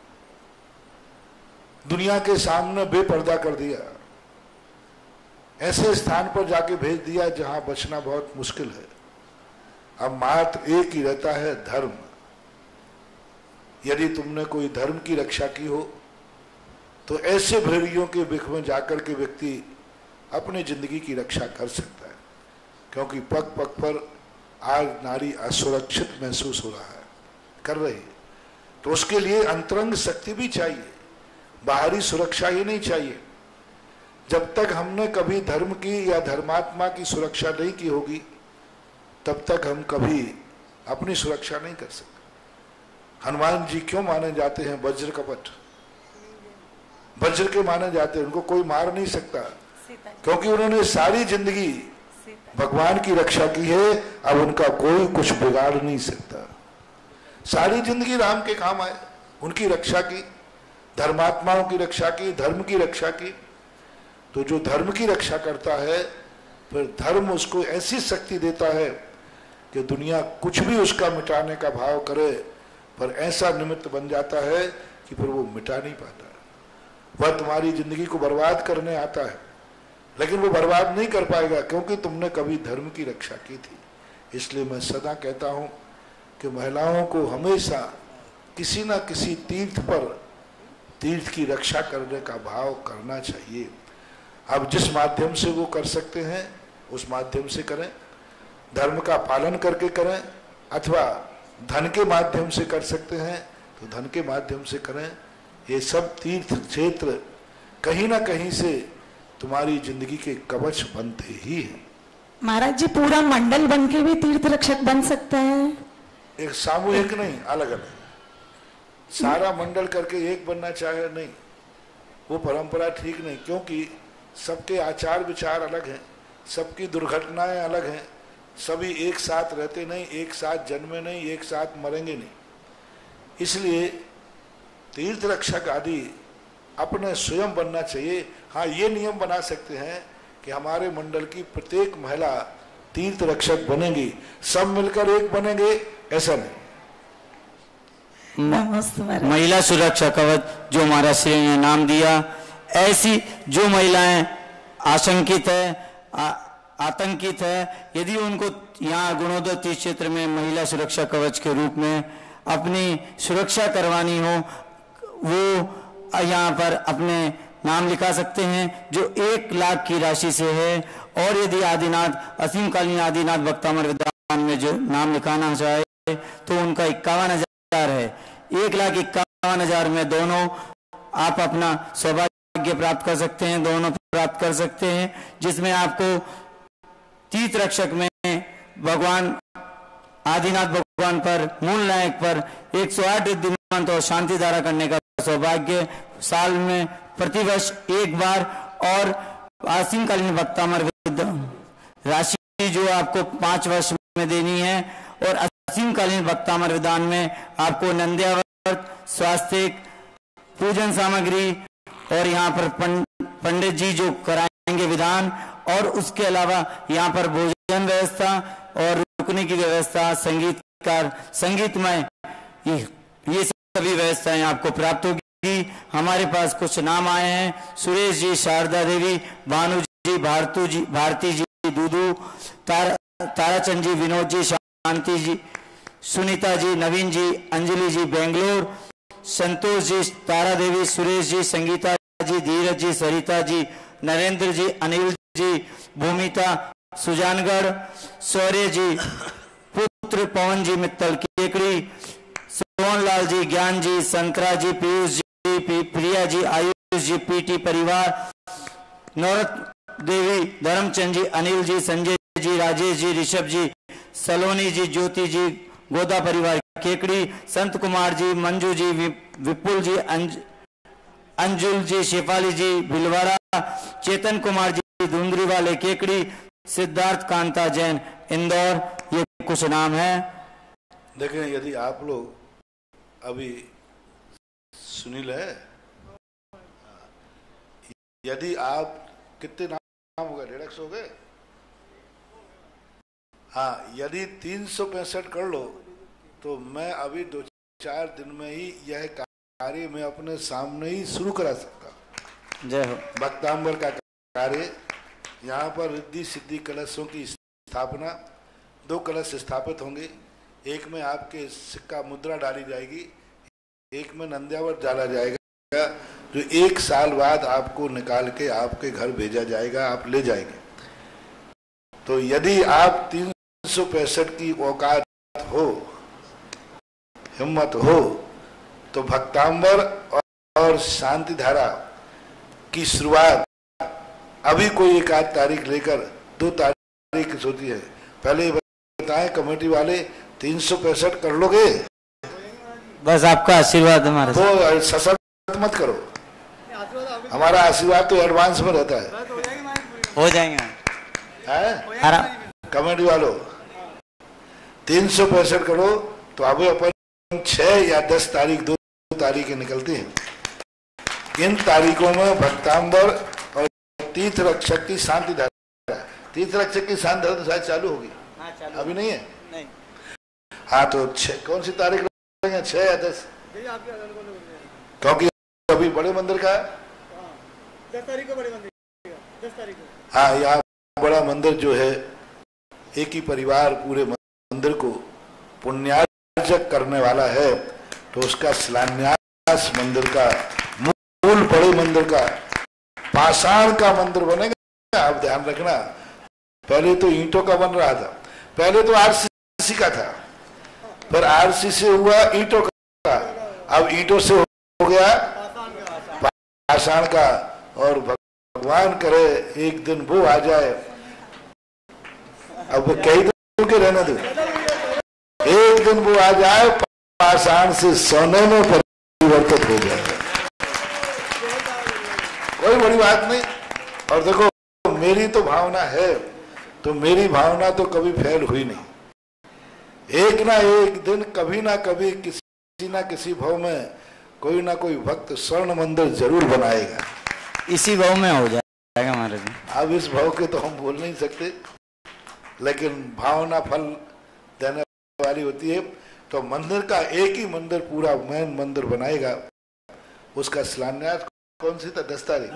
दुनिया के सामने बेपर्दा कर दिया, ऐसे स्थान पर जाके भेज दिया जहां बचना बहुत मुश्किल है। अब मात्र एक ही रहता है, धर्म। यदि तुमने कोई धर्म की रक्षा की हो तो ऐसे भेड़ियों के बिख में जाकर के व्यक्ति अपनी जिंदगी की रक्षा कर सकता है, क्योंकि पग पग पर आज नारी असुरक्षित महसूस हो रहा है, कर रही है। तो उसके लिए अंतरंग शक्ति भी चाहिए, बाहरी सुरक्षा ही नहीं चाहिए। जब तक हमने कभी धर्म की या धर्मात्मा की सुरक्षा नहीं की होगी, तब तक हम कभी अपनी सुरक्षा नहीं कर सकते। हनुमान जी क्यों माने जाते हैं वज्र कपट? वज्र के माने जाते हैं, उनको कोई मार नहीं सकता, क्योंकि उन्होंने सारी जिंदगी भगवान की रक्षा की है। अब उनका कोई कुछ बिगाड़ नहीं सकता। सारी जिंदगी राम के काम आए, उनकी रक्षा की, धर्मात्माओं की रक्षा की, धर्म की रक्षा की। तो जो धर्म की रक्षा करता है, फिर धर्म उसको ऐसी शक्ति देता है कि दुनिया कुछ भी उसका मिटाने का भाव करे, पर ऐसा निमित्त बन जाता है कि फिर वो मिटा नहीं पाता। वह तुम्हारी जिंदगी को बर्बाद करने आता है, लेकिन वो बर्बाद नहीं कर पाएगा, क्योंकि तुमने कभी धर्म की रक्षा की थी। इसलिए मैं सदा कहता हूं कि महिलाओं को हमेशा किसी न किसी तीर्थ पर, तीर्थ की रक्षा करने का भाव करना चाहिए। अब जिस माध्यम से वो कर सकते हैं उस माध्यम से करें, धर्म का पालन करके करें, अथवा धन के माध्यम से कर सकते हैं तो धन के माध्यम से करें। ये सब तीर्थ क्षेत्र कहीं ना कहीं से तुम्हारी जिंदगी के कवच बनते ही हैं। महाराज जी, पूरा मंडल बन के भी तीर्थ रक्षक बन सकता है? एक सामूहिक नहीं, अलग अलग। सारा मंडल करके एक बनना चाहे नहीं, वो परंपरा ठीक नहीं, क्योंकि सबके आचार विचार अलग हैं, सबकी दुर्घटनाएं अलग हैं, सभी एक साथ रहते नहीं, एक साथ जन्मे नहीं, एक साथ मरेंगे नहीं। इसलिए तीर्थ रक्षक आदि अपने स्वयं बनना चाहिए। हाँ, ये नियम बना सकते हैं कि हमारे मंडल की प्रत्येक महिला तीर्थ रक्षक बनेगी, सब मिलकर एक बनेंगे, ऐसा नहीं। महिला सुरक्षा कवच जो महाराज श्री ने नाम दिया, ऐसी जो महिलाएं आशंकित है, आतंकित है, यदि उनको यहाँ गुणोदय तीर्थ क्षेत्र में महिला सुरक्षा कवच के रूप में अपनी सुरक्षा करवानी हो, वो यहाँ पर अपने नाम लिखा सकते हैं, जो 1 लाख की राशि से है। और यदि आदिनाथ, असीमकालीन आदिनाथ भक्तामर विद्या में जो नाम लिखाना चाहे तो उनका 51,000 है। 1,51,000 में दोनों आप अपना सौभाग्य प्राप्त कर सकते हैं, दोनों प्राप्त कर सकते हैं, जिसमें आपको तीर्थ रक्षक में भगवान आदिनाथ भगवान पर, मूल नायक पर 108 रिद्धिमंत और शांति धारा करने का सौभाग्य, साल में प्रतिवर्ष एक बार, और आसीमकालीन भक्तामर राशि जो आपको 5 वर्ष में देनी है, और असीमकालीन भक्तामर विधान में आपको नंद्यावर्त, स्वास्तिक, पूजन सामग्री और यहाँ पर पंडित जी जो कराएंगे विधान, और उसके अलावा यहाँ पर भोजन व्यवस्था और रुकने की व्यवस्था, संगीतकार, संगीतमय, ये सभी व्यवस्थाएं आपको प्राप्त होगी। हमारे पास कुछ नाम आए हैं: सुरेश जी, शारदा देवी, भानु जी, भारती जी, दूदू, ताराचंद जी, विनोद जी, शांति जी, सुनीता जी, नवीन जी, अंजलि जी, बेंगलोर, संतोष जी, तारा देवी, सुरेश जी, संगीता जी, धीरज जी, सरिता जी, नरेंद्र जी, अनिल जी, भूमिता, सुजानगढ़, शौर्य जी, पुत्र पवन जी, मित्तल केकड़ी, सोहनलाल जी, ज्ञान जी, संतरा जी, पीयूष जी, प्रिया जी, आयुष जी, पीटी परिवार, नौरत देवी, धर्मचंद जी, अनिल जी, संजय जी, राजेश जी, ऋषभ जी, सलोनी जी, ज्योति जी, गोदा परिवार केकड़ी, संत कुमार जी, मंजू जी, विपुल जी, अंजुल जी, शेफाली जी, भिलवाड़ा, चेतन कुमार जी, धुंधरी वाले केकड़ी, सिद्धार्थ कांता जैन, इंदौर, ये कुछ नाम है। देखें, यदि आप लोग अभी सुनील है, यदि आप कितने नाम हो गए, 150 हो गए, हाँ, यदि 365 कर लो तो मैं अभी 2-4 दिन में ही यह कार्य मैं अपने सामने ही शुरू करा सकता। जय हो। भक्तांबर का कार्य, यहाँ पर रिद्धि सिद्धि कलशों की स्थापना, 2 कलश स्थापित होंगे, एक में आपके सिक्का मुद्रा डाली जाएगी, एक में नंद्यावर डाला जाएगा, जो 1 साल बाद आपको निकाल के आपके घर भेजा जाएगा, आप ले जाएंगे। तो यदि आप 365 की औकात हो, हिम्मत हो, तो भक्तांबर और शांति धारा की शुरुआत अभी कोई 1 तारीख लेकर 2 तारीख सोची है। पहले बताएं कमेटी वाले, 365 कर लोगे? बस आपका आशीर्वाद हमारे तो सशक्त मत करो, हमारा आशीर्वाद तो एडवांस में रहता है। हो जाएंगे कमेटी वालों, 365 करो तो अभी अपन 6 या 10 तारीख 2 तारीखें निकलती हैं। इन तारीखों में भक्तांबर और तीर्थ रक्षक की शांति धारा, तीर्थ रक्षक की शांति धारा तो शायद चालू होगी, अभी नहीं है। नहीं। हाँ, तो कौन सी तारीख रखेंगे, 6 या 10? क्योंकि अभी बड़े मंदिर का 10 तारीख को बड़े मंदिर, 10 तारीख को। हाँ, यहाँ बड़ा मंदिर जो है, एक ही परिवार पूरे मंदिर को पुण्यार्जक करने वाला है, तो उसका शिलान्यास मंदिर का, मूल बड़े मंदिर का, पाषाण का मंदिर बनेगा। आप ध्यान रखना, पहले तो ईंटों का बन रहा था, पहले तो आरसीसी का था, फिर आरसी से हुआ ईंटों का, अब ईंटों से हो गया पाषाण का। और भगवान करे एक दिन वो आ जाए, अब कई दिन के रहने दो, एक दिन वो आ जाए पाषाण से सोने में परिवर्तित हो जाए, कोई बड़ी बात नहीं। और देखो, मेरी तो भावना है, तो मेरी भावना तो कभी फेल हुई नहीं। एक ना एक दिन, कभी ना कभी, किसी ना किसी भाव में कोई ना कोई भक्त स्वर्ण मंदिर जरूर बनाएगा। इसी भाव में हो जाएगा हमारे भी। अब इस भाव के तो हम बोल नहीं सकते, लेकिन भावना फल देने वाली होती है। तो मंदिर का एक ही मंदिर, पूरा मेन मंदिर बनाएगा, उसका शिलान्यास कौन सी था? 10 तारीख।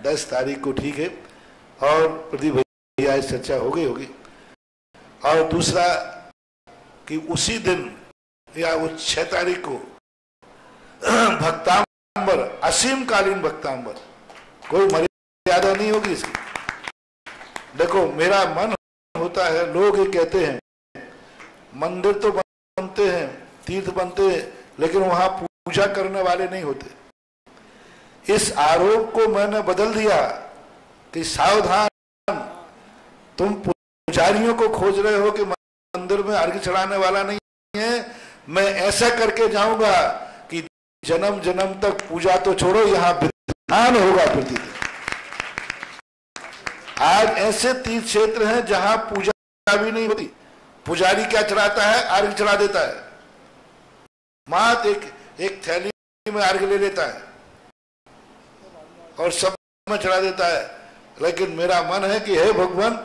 10 तारीख को, ठीक है। और प्रदीप भैया इस चर्चा हो गई होगी। और दूसरा कि उसी दिन या उस 6 तारीख को भक्तांबर, असीम कालीन भक्तांबर, कोई मर्यादा नहीं होगी इसकी। देखो, मेरा मन होता है। लोग ये कहते हैं मंदिर तो बनते हैं, तीर्थ बनते हैं, लेकिन वहां पूजा करने वाले नहीं होते। इस आरोप को मैंने बदल दिया कि सावधान, तुम पुजारियों को खोज रहे हो कि मंदिर में अर्घ्य चढ़ाने वाला नहीं है। मैं ऐसा करके जाऊंगा कि जन्म जन्म तक पूजा तो छोड़ो, यहां विधान होगा प्रतिदिन। आज ऐसे तीर्थ क्षेत्र हैं जहां पूजा भी नहीं होती। पुजारी क्या चढ़ाता है? अर्घ्य चढ़ा देता है, मात एक थैली में अर्घ्य ले लेता है और सब में चढ़ा देता है। लेकिन मेरा मन है कि हे भगवान,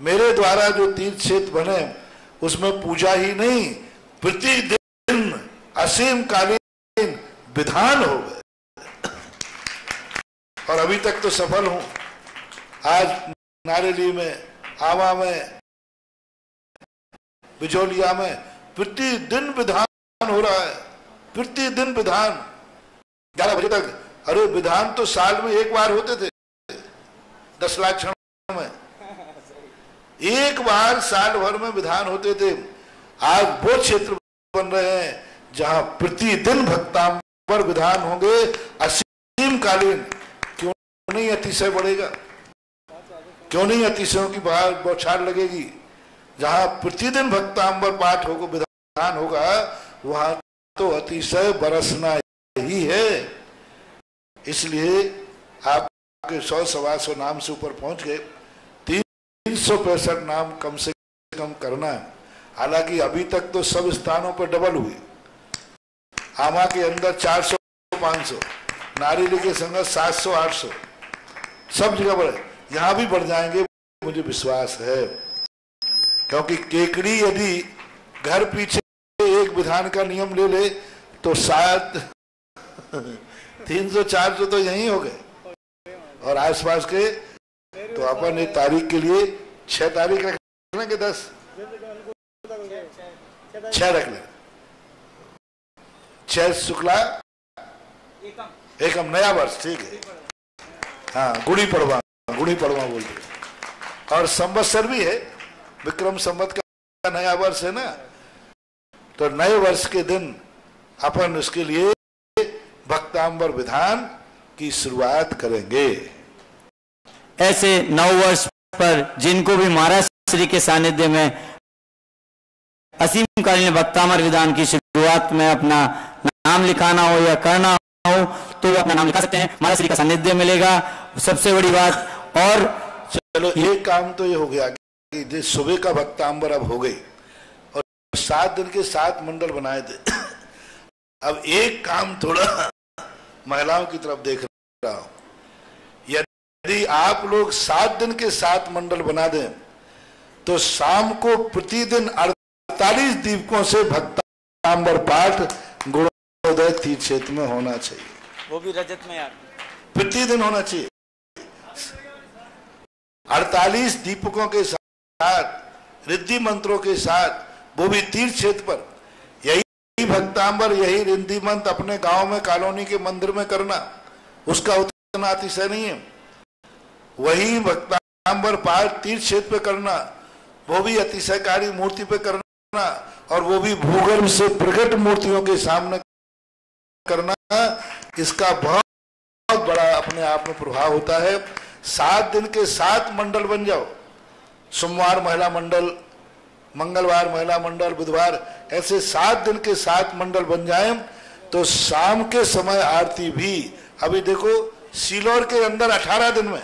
मेरे द्वारा जो तीर्थ क्षेत्र बने उसमें पूजा ही नहीं, प्रतिदिन असीम कालीन विधान हो गए। और अभी तक तो सफल हूं। आज नारेली में, आवा में, बिजोलिया में प्रतिदिन विधान हो रहा है, प्रतिदिन विधान। 11 बजे तक। अरे विधान तो साल में एक बार होते थे, 10 लाख क्षण में एक बार साल भर में विधान होते थे। आज वो क्षेत्र बन रहे हैं जहां प्रतिदिन भक्तांबर विधान होंगे, असीम कालीन। क्यों नहीं अतिशय बढ़ेगा? क्यों नहीं अतिशयों की बौछार लगेगी? जहां प्रतिदिन भक्तांबर पाठ होगा, विधान होगा, वहां तो अतिशय बरसना ही है। इसलिए आपके 100-125 नाम से ऊपर पहुंच गए। 365 नाम कम से कम करना है। हालांकि अभी तक तो सब स्थानों पर डबल हुई। आमा के अंदर 400-500, नारेली के संग 700-800, सब जगह बढ़े। यहां भी बढ़ जाएंगे, मुझे विश्वास है। क्योंकि केकड़ी यदि घर पीछे एक विधान का नियम ले ले तो शायद 300-400 तो यही हो गए। और आसपास के तो अपन एक तारीख के लिए 6 तारीख रखना कि 10? 6 रख ले। 6 शुक्ला एकम नया वर्ष, ठीक है। हाँ, गुड़ी पड़वा बोलते। और संवत्सर भी है, विक्रम संवत का नया वर्ष है ना। तो नए वर्ष के दिन अपन उसके लिए भक्तांबर विधान की शुरुआत करेंगे। ऐसे नव वर्ष पर जिनको भी महाराज श्री के सानिध्य में असीम कालीन भक्तांबर विधान की शुरुआत में अपना नाम लिखाना हो या करना हो तो वो अपना नाम लिखा सकते हैं। महाराज श्री का सानिध्य मिलेगा, सबसे बड़ी बात। और चलो ये काम तो ये हो गया कि सुबह का भक्तांबर अब हो गई और 7 दिन के 7 मंडल बनाए थे। अब एक काम थोड़ा महिलाओं की तरफ देख रहा हूं। यदि आप लोग 7 दिन के 7 मंडल बना दें तो शाम को प्रतिदिन 48 दीपकों से भक्तांबर पाठ गुणोदय तीर्थ क्षेत्र में होना चाहिए। वो भी रजत में यार, प्रतिदिन होना चाहिए। 48 दीपकों के साथ, रिद्धि मंत्रों के साथ, वो भी तीर्थ क्षेत्र पर। यही भक्तांबर, यही रिद्धि मंत्र अपने गांव में, कॉलोनी के मंदिर में करना, उसका उतना अतिशय नहीं है। वही भक्तांबर पाठ तीर्थ क्षेत्र पे करना, वो भी अतिशयकारी मूर्ति पे करना, और वो भी भूगर्भ से प्रकट मूर्तियों के सामने करना। इसका बहुत बड़ा अपने आप में प्रभाव होता है। 7 दिन के 7 मंडल बन जाओ। सोमवार महिला मंडल, मंगलवार महिला मंडल, बुधवार, ऐसे 7 दिन के 7 मंडल बन जाएं तो शाम के समय आरती भी। अभी देखो सीलोर के अंदर 18 दिन में,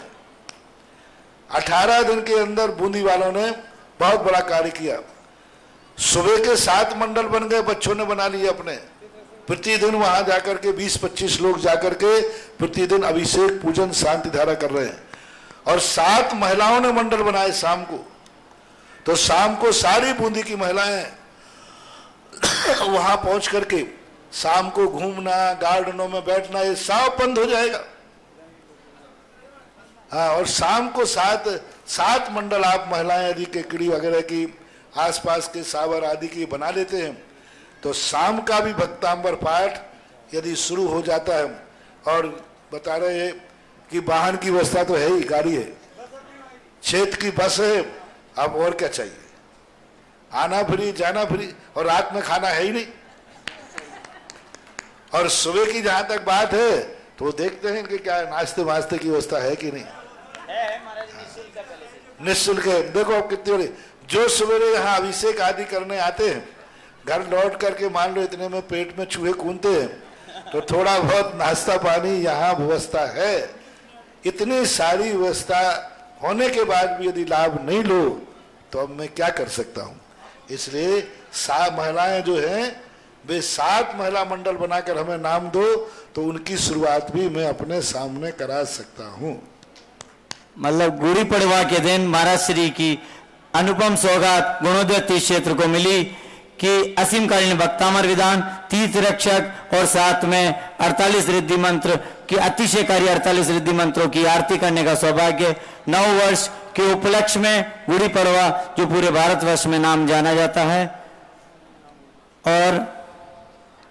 18 दिन के अंदर बूंदी वालों ने बहुत बड़ा कार्य किया। सुबह के 7 मंडल बन गए, बच्चों ने बना लिए अपने। प्रतिदिन वहां जाकर के 20-25 लोग जाकर के प्रतिदिन अभिषेक, पूजन, शांति धारा कर रहे हैं। और 7 महिलाओं ने मंडल बनाए शाम को। तो शाम को सारी बूंदी की महिलाएं वहां पहुंच करके शाम को घूमना, गार्डनों में बैठना, ये सब बंद हो जाएगा। हाँ, और शाम को 7 मंडल आप महिलाएं यदि केकड़ी वगैरह की, आसपास के सावर आदि की बना लेते हैं तो शाम का भी भक्तांबर पाठ यदि शुरू हो जाता है। और बता रहे हैं कि वाहन की व्यवस्था तो है ही, गाड़ी है, क्षेत्र की बस है, अब और क्या चाहिए? आना फ्री, जाना फ्री, और रात में खाना है ही नहीं। और सुबह की जहां तक बात है तो देखते हैं कि क्या नाश्ते वास्ते की व्यवस्था है कि नहीं है। निःशुल्क है। देखो अब कितनी बड़ी, जो सवेरे यहाँ अभिषेक आदि करने आते हैं, घर लौट करके मान लो इतने में पेट में चूहे कूदते हैं, तो थोड़ा बहुत नाश्ता पानी यहाँ व्यवस्था है। इतनी सारी व्यवस्था होने के बाद भी यदि लाभ नहीं लो तो अब मैं क्या कर सकता हूँ। इसलिए 7 महिलाएं जो हैं वे 7 महिला मंडल बनाकर हमें नाम दो तो उनकी शुरुआत भी मैं अपने सामने करा सकता हूँ। मतलब गुड़ी पड़वा के दिन महाराज श्री की अनुपम सौगात गुणोदय तीर्थ क्षेत्र को मिली कि असीमकालीन भक्तामर विधान, तीर्थ रक्षक और साथ में 48 रिद्धि मंत्र की अतिशयकारी 48 रिद्धि मंत्रों की आरती करने का सौभाग्य। 9 वर्ष के उपलक्ष्य में गुड़ी पड़वा जो पूरे भारतवर्ष में नाम जाना जाता है। और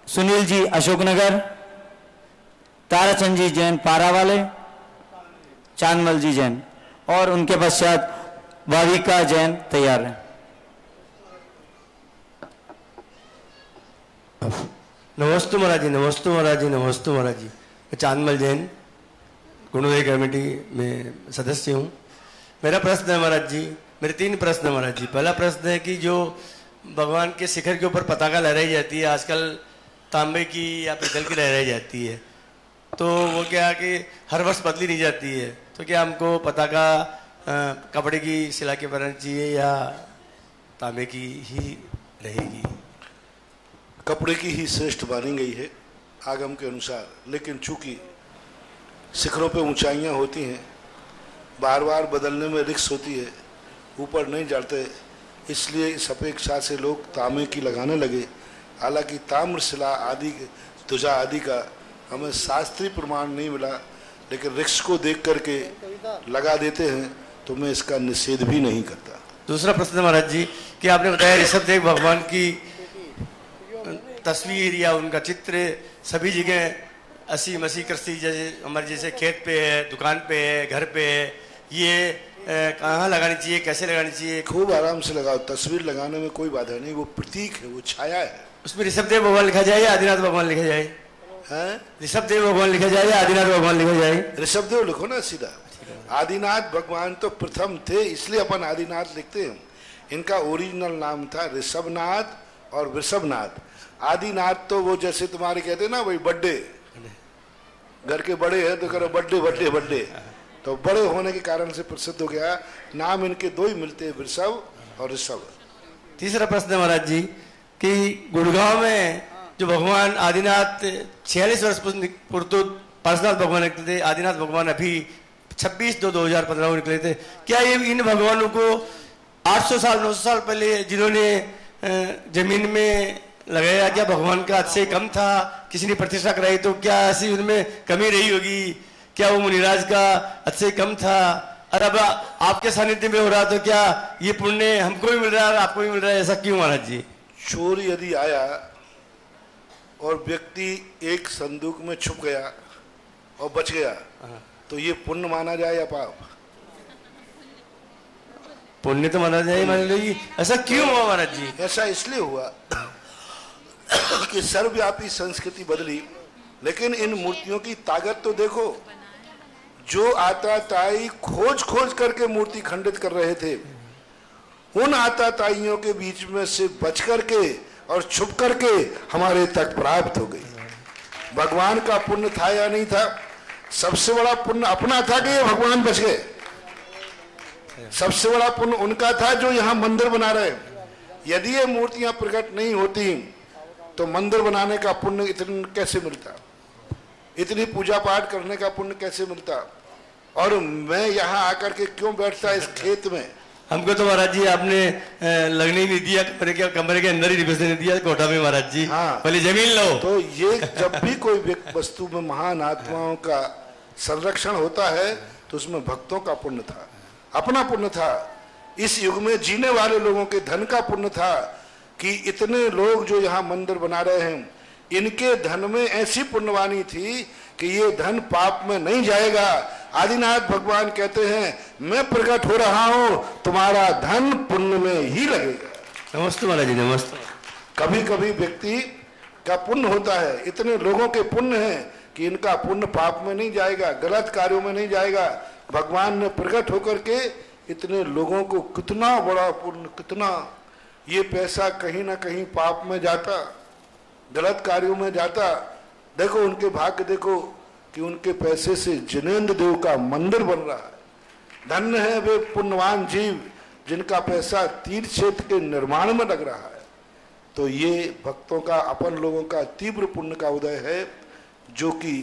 सुनील जी अशोकनगर, ताराचंद जी जैन पारावाले, चांदमल जी जैन, और उनके पश्चात भाविका जैन तैयार है। नमस्ते महाराज जी, नमस्ते महाराज जी, नमस्ते महाराज जी। मैं चांदमल जैन गुणोदय कमेटी में सदस्य हूँ। मेरा प्रश्न है महाराज जी, मेरे 3 प्रश्न है महाराज जी। पहला प्रश्न है कि जो भगवान के शिखर के ऊपर पताका लहराई जाती है, आजकल तांबे की या पीतल की लहराई जाती है, तो वो क्या कि हर वर्ष बदली नहीं जाती है, तो क्या हमको पताका कपड़े की सिला के बनानी चाहिए या तांबे की ही रहेगी? कपड़े की ही श्रेष्ठ मानी गई है आगम के अनुसार, लेकिन चूंकि शिखरों पे ऊंचाइयां होती हैं, बार बार बदलने में रिस्क होती है, ऊपर नहीं जाते, इसलिए इस अपेक्षा से लोग तांबे की लगाने लगे। हालांकि ताम्रशिला आदि, ध्वजा आदि का हमें शास्त्रीय प्रमाण नहीं मिला, लेकिन रिस्क को देख करके लगा देते हैं, तो मैं इसका निषेध भी नहीं करता। दूसरा प्रश्न महाराज जी कि आपने बताया ऋषभदेव भगवान की तस्वीर या उनका चित्र सभी जगह 80 कृषि जैसे हमारे जैसे खेत पे है, दुकान पे है, घर पे है, ये कहाँ लगानी चाहिए, कैसे लगानी चाहिए? खूब आराम से लगाओ। तस्वीर लगाने में कोई बाधा नहीं, वो प्रतीक है, वो छाया है। उसमें ऋषभदेव भगवान लिखा जाए या आदिनाथ भगवान लिखा जाए? ऋषभदेव भगवान लिखा जाए या आदिनाथ भगवान लिखा जाए? ऋषभदेव लिखो ना सीधा। आदिनाथ भगवान तो प्रथम थे, इसलिए अपन आदिनाथ लिखते हैं। इनका ओरिजिनल नाम था ऋषभनाथ और वृषभनाथ। आदिनाथ तो वो जैसे तुम्हारे कहते हैं ना भाई बर्थडे, घर के बड़े हैं तो करो बर्थडे बर्थडे बर्थडे, तो बड़े होने के कारण से प्रसिद्ध हो गया। नाम इनके 2 ही मिलते हैं, वृषभ और ऋषभ। तीसरा प्रश्न है महाराज जी कि गुड़गांव में जो भगवान आदिनाथ 46 वर्ष पूर्व पार्श्वनाथ भगवान निकले थे, आदिनाथ भगवान अभी 26/2/2015 निकले थे। क्या ये इन भगवानों को 800 साल 900 साल पहले जिन्होंने जमीन में लगाया, क्या भगवान का हद से कम था? किसी ने प्रतिष्ठा कराई तो क्या ऐसी उनमें कमी रही होगी? क्या वो मुनिराज का हद से कम था? और अब आपके सानिध्य में हो रहा तो क्या ये पुण्य हमको भी मिल रहा है, आपको भी मिल रहा है? ऐसा क्यों महाराज जी? चोर यदि आया और व्यक्ति एक संदूक में छुप गया और बच गया, तो ये पुण्य माना जाए या पाप? पुण्य तो माना जाए, मान लो। ऐसा क्यों हुआ महाराज जी? ऐसा इसलिए हुआ कि सर्वव्यापी संस्कृति बदली, लेकिन इन मूर्तियों की ताकत तो देखो। जो आताताई खोज खोज करके मूर्ति खंडित कर रहे थे, उन आताताइयों के बीच में से बच करके और छुप करके हमारे तक प्राप्त हो गई। भगवान का पुण्य था या नहीं था? सबसे बड़ा पुण्य अपना था कि ये भगवान बच गए। सबसे बड़ा पुण्य उनका था जो यहाँ मंदिर बना रहे। यदि ये मूर्तियां प्रकट नहीं होती तो मंदिर बनाने का पुण्य इतना कैसे मिलता, इतनी पूजा पाठ करने का पुण्य कैसे मिलता? और मैं यहाँ आकर के क्यों बैठता इस खेत में? हमको तो महाराज जी आपने लगने नहीं दिया, कमरे के अंदर ही घुसने नहीं दिया कोठा में महाराज जी। हाँ, पहले जमीन लो। तो ये जब भी कोई वस्तु में महान आत्माओं का संरक्षण होता है तो उसमें भक्तों का पुण्य था, अपना पुण्य था। इस युग में जीने वाले लोगों के धन का पुण्य था कि इतने लोग जो यहाँ मंदिर बना रहे हैं, इनके धन में ऐसी पुण्यवानी थी कि ये धन पाप में नहीं जाएगा, आदिनाथ भगवान कहते हैं मैं प्रकट हो रहा हूं, तुम्हारा धन पुण्य में ही लगेगा। नमस्ते महाराज जी, नमस्ते। कभी कभी व्यक्ति का पुण्य होता है, इतने लोगों के पुण्य हैं कि इनका पुण्य पाप में नहीं जाएगा, गलत कार्यों में नहीं जाएगा। भगवान ने प्रकट होकर के इतने लोगों को, कितना बड़ा पुण्य, कितना ये पैसा कहीं ना कहीं पाप में जाता, गलत कार्यों में जाता। देखो उनके भाग्य, देखो कि उनके पैसे से जिनेंद्र देव का मंदिर बन रहा है। धन्य है वे पुण्यवान जीव जिनका पैसा तीर्थ क्षेत्र के निर्माण में लग रहा है। तो ये भक्तों का, अपन लोगों का तीव्र पुण्य का उदय है, जो कि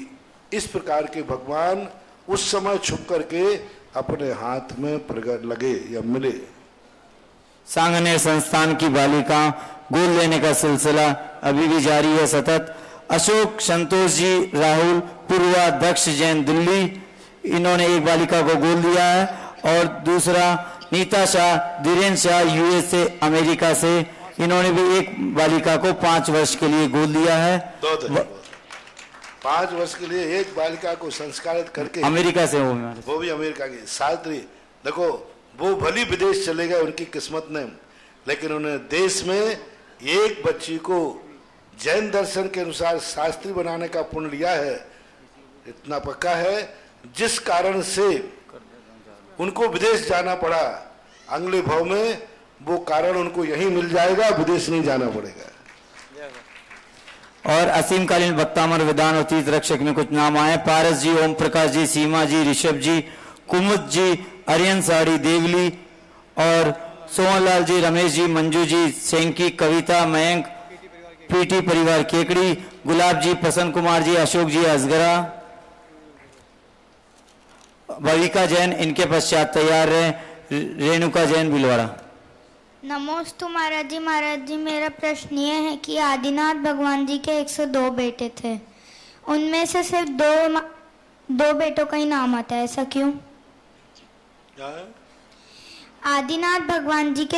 इस प्रकार के भगवान उस समय छुप करके अपने हाथ में प्रकट लगे या मिले। सांगनेर संस्थान की बालिका गोद लेने का सिलसिला अभी भी जारी है सतत। अशोक संतोष जी राहुल, पूर्वा दक्ष जैन दिल्ली, इन्होंने एक बालिका को गोद लिया है। और दूसरा नीता शाह, धीरेन्द्र शाह यूएसए अमेरिका से, इन्होंने भी एक बालिका को 5 वर्ष के लिए गोद लिया है। 5 वर्ष के लिए एक बालिका को संस्कारित करके, अमेरिका से वो भी अमेरिका की शास्त्री। देखो वो भली विदेश चले गए, उनकी किस्मत ने, लेकिन उन्हें देश में एक बच्ची को जैन दर्शन के अनुसार शास्त्री बनाने का पुण्य लिया है। इतना पक्का है, जिस कारण से उनको विदेश जाना पड़ा, अगले भाव में वो कारण उनको यहीं मिल जाएगा, विदेश नहीं जाना पड़ेगा। और असीमकालीन वक्तामर विधान और तीर्थ रक्षक में कुछ नाम आए। पारस जी, ओम प्रकाश जी, सीमा जी, ऋषभ जी, कुमुद जी, अरियन साड़ी देवली, और सोहनलाल जी, रमेश जी, मंजू जी, सेंकी, कविता, मयंक, पीटी परिवार केकड़ी, गुलाब जी, प्रसन्न कुमार जी, अशोक जी असगरा, भविका जैन, इनके पश्चात तैयार है रेणुका जैन भिलवाड़ा। नमोस्तु महाराज जी। महाराज जी, मेरा प्रश्न ये है कि आदिनाथ भगवान जी के 102 बेटे थे, उनमें से सिर्फ दो बेटों का ही नाम आता है, ऐसा क्यों? आदिनाथ भगवान जी के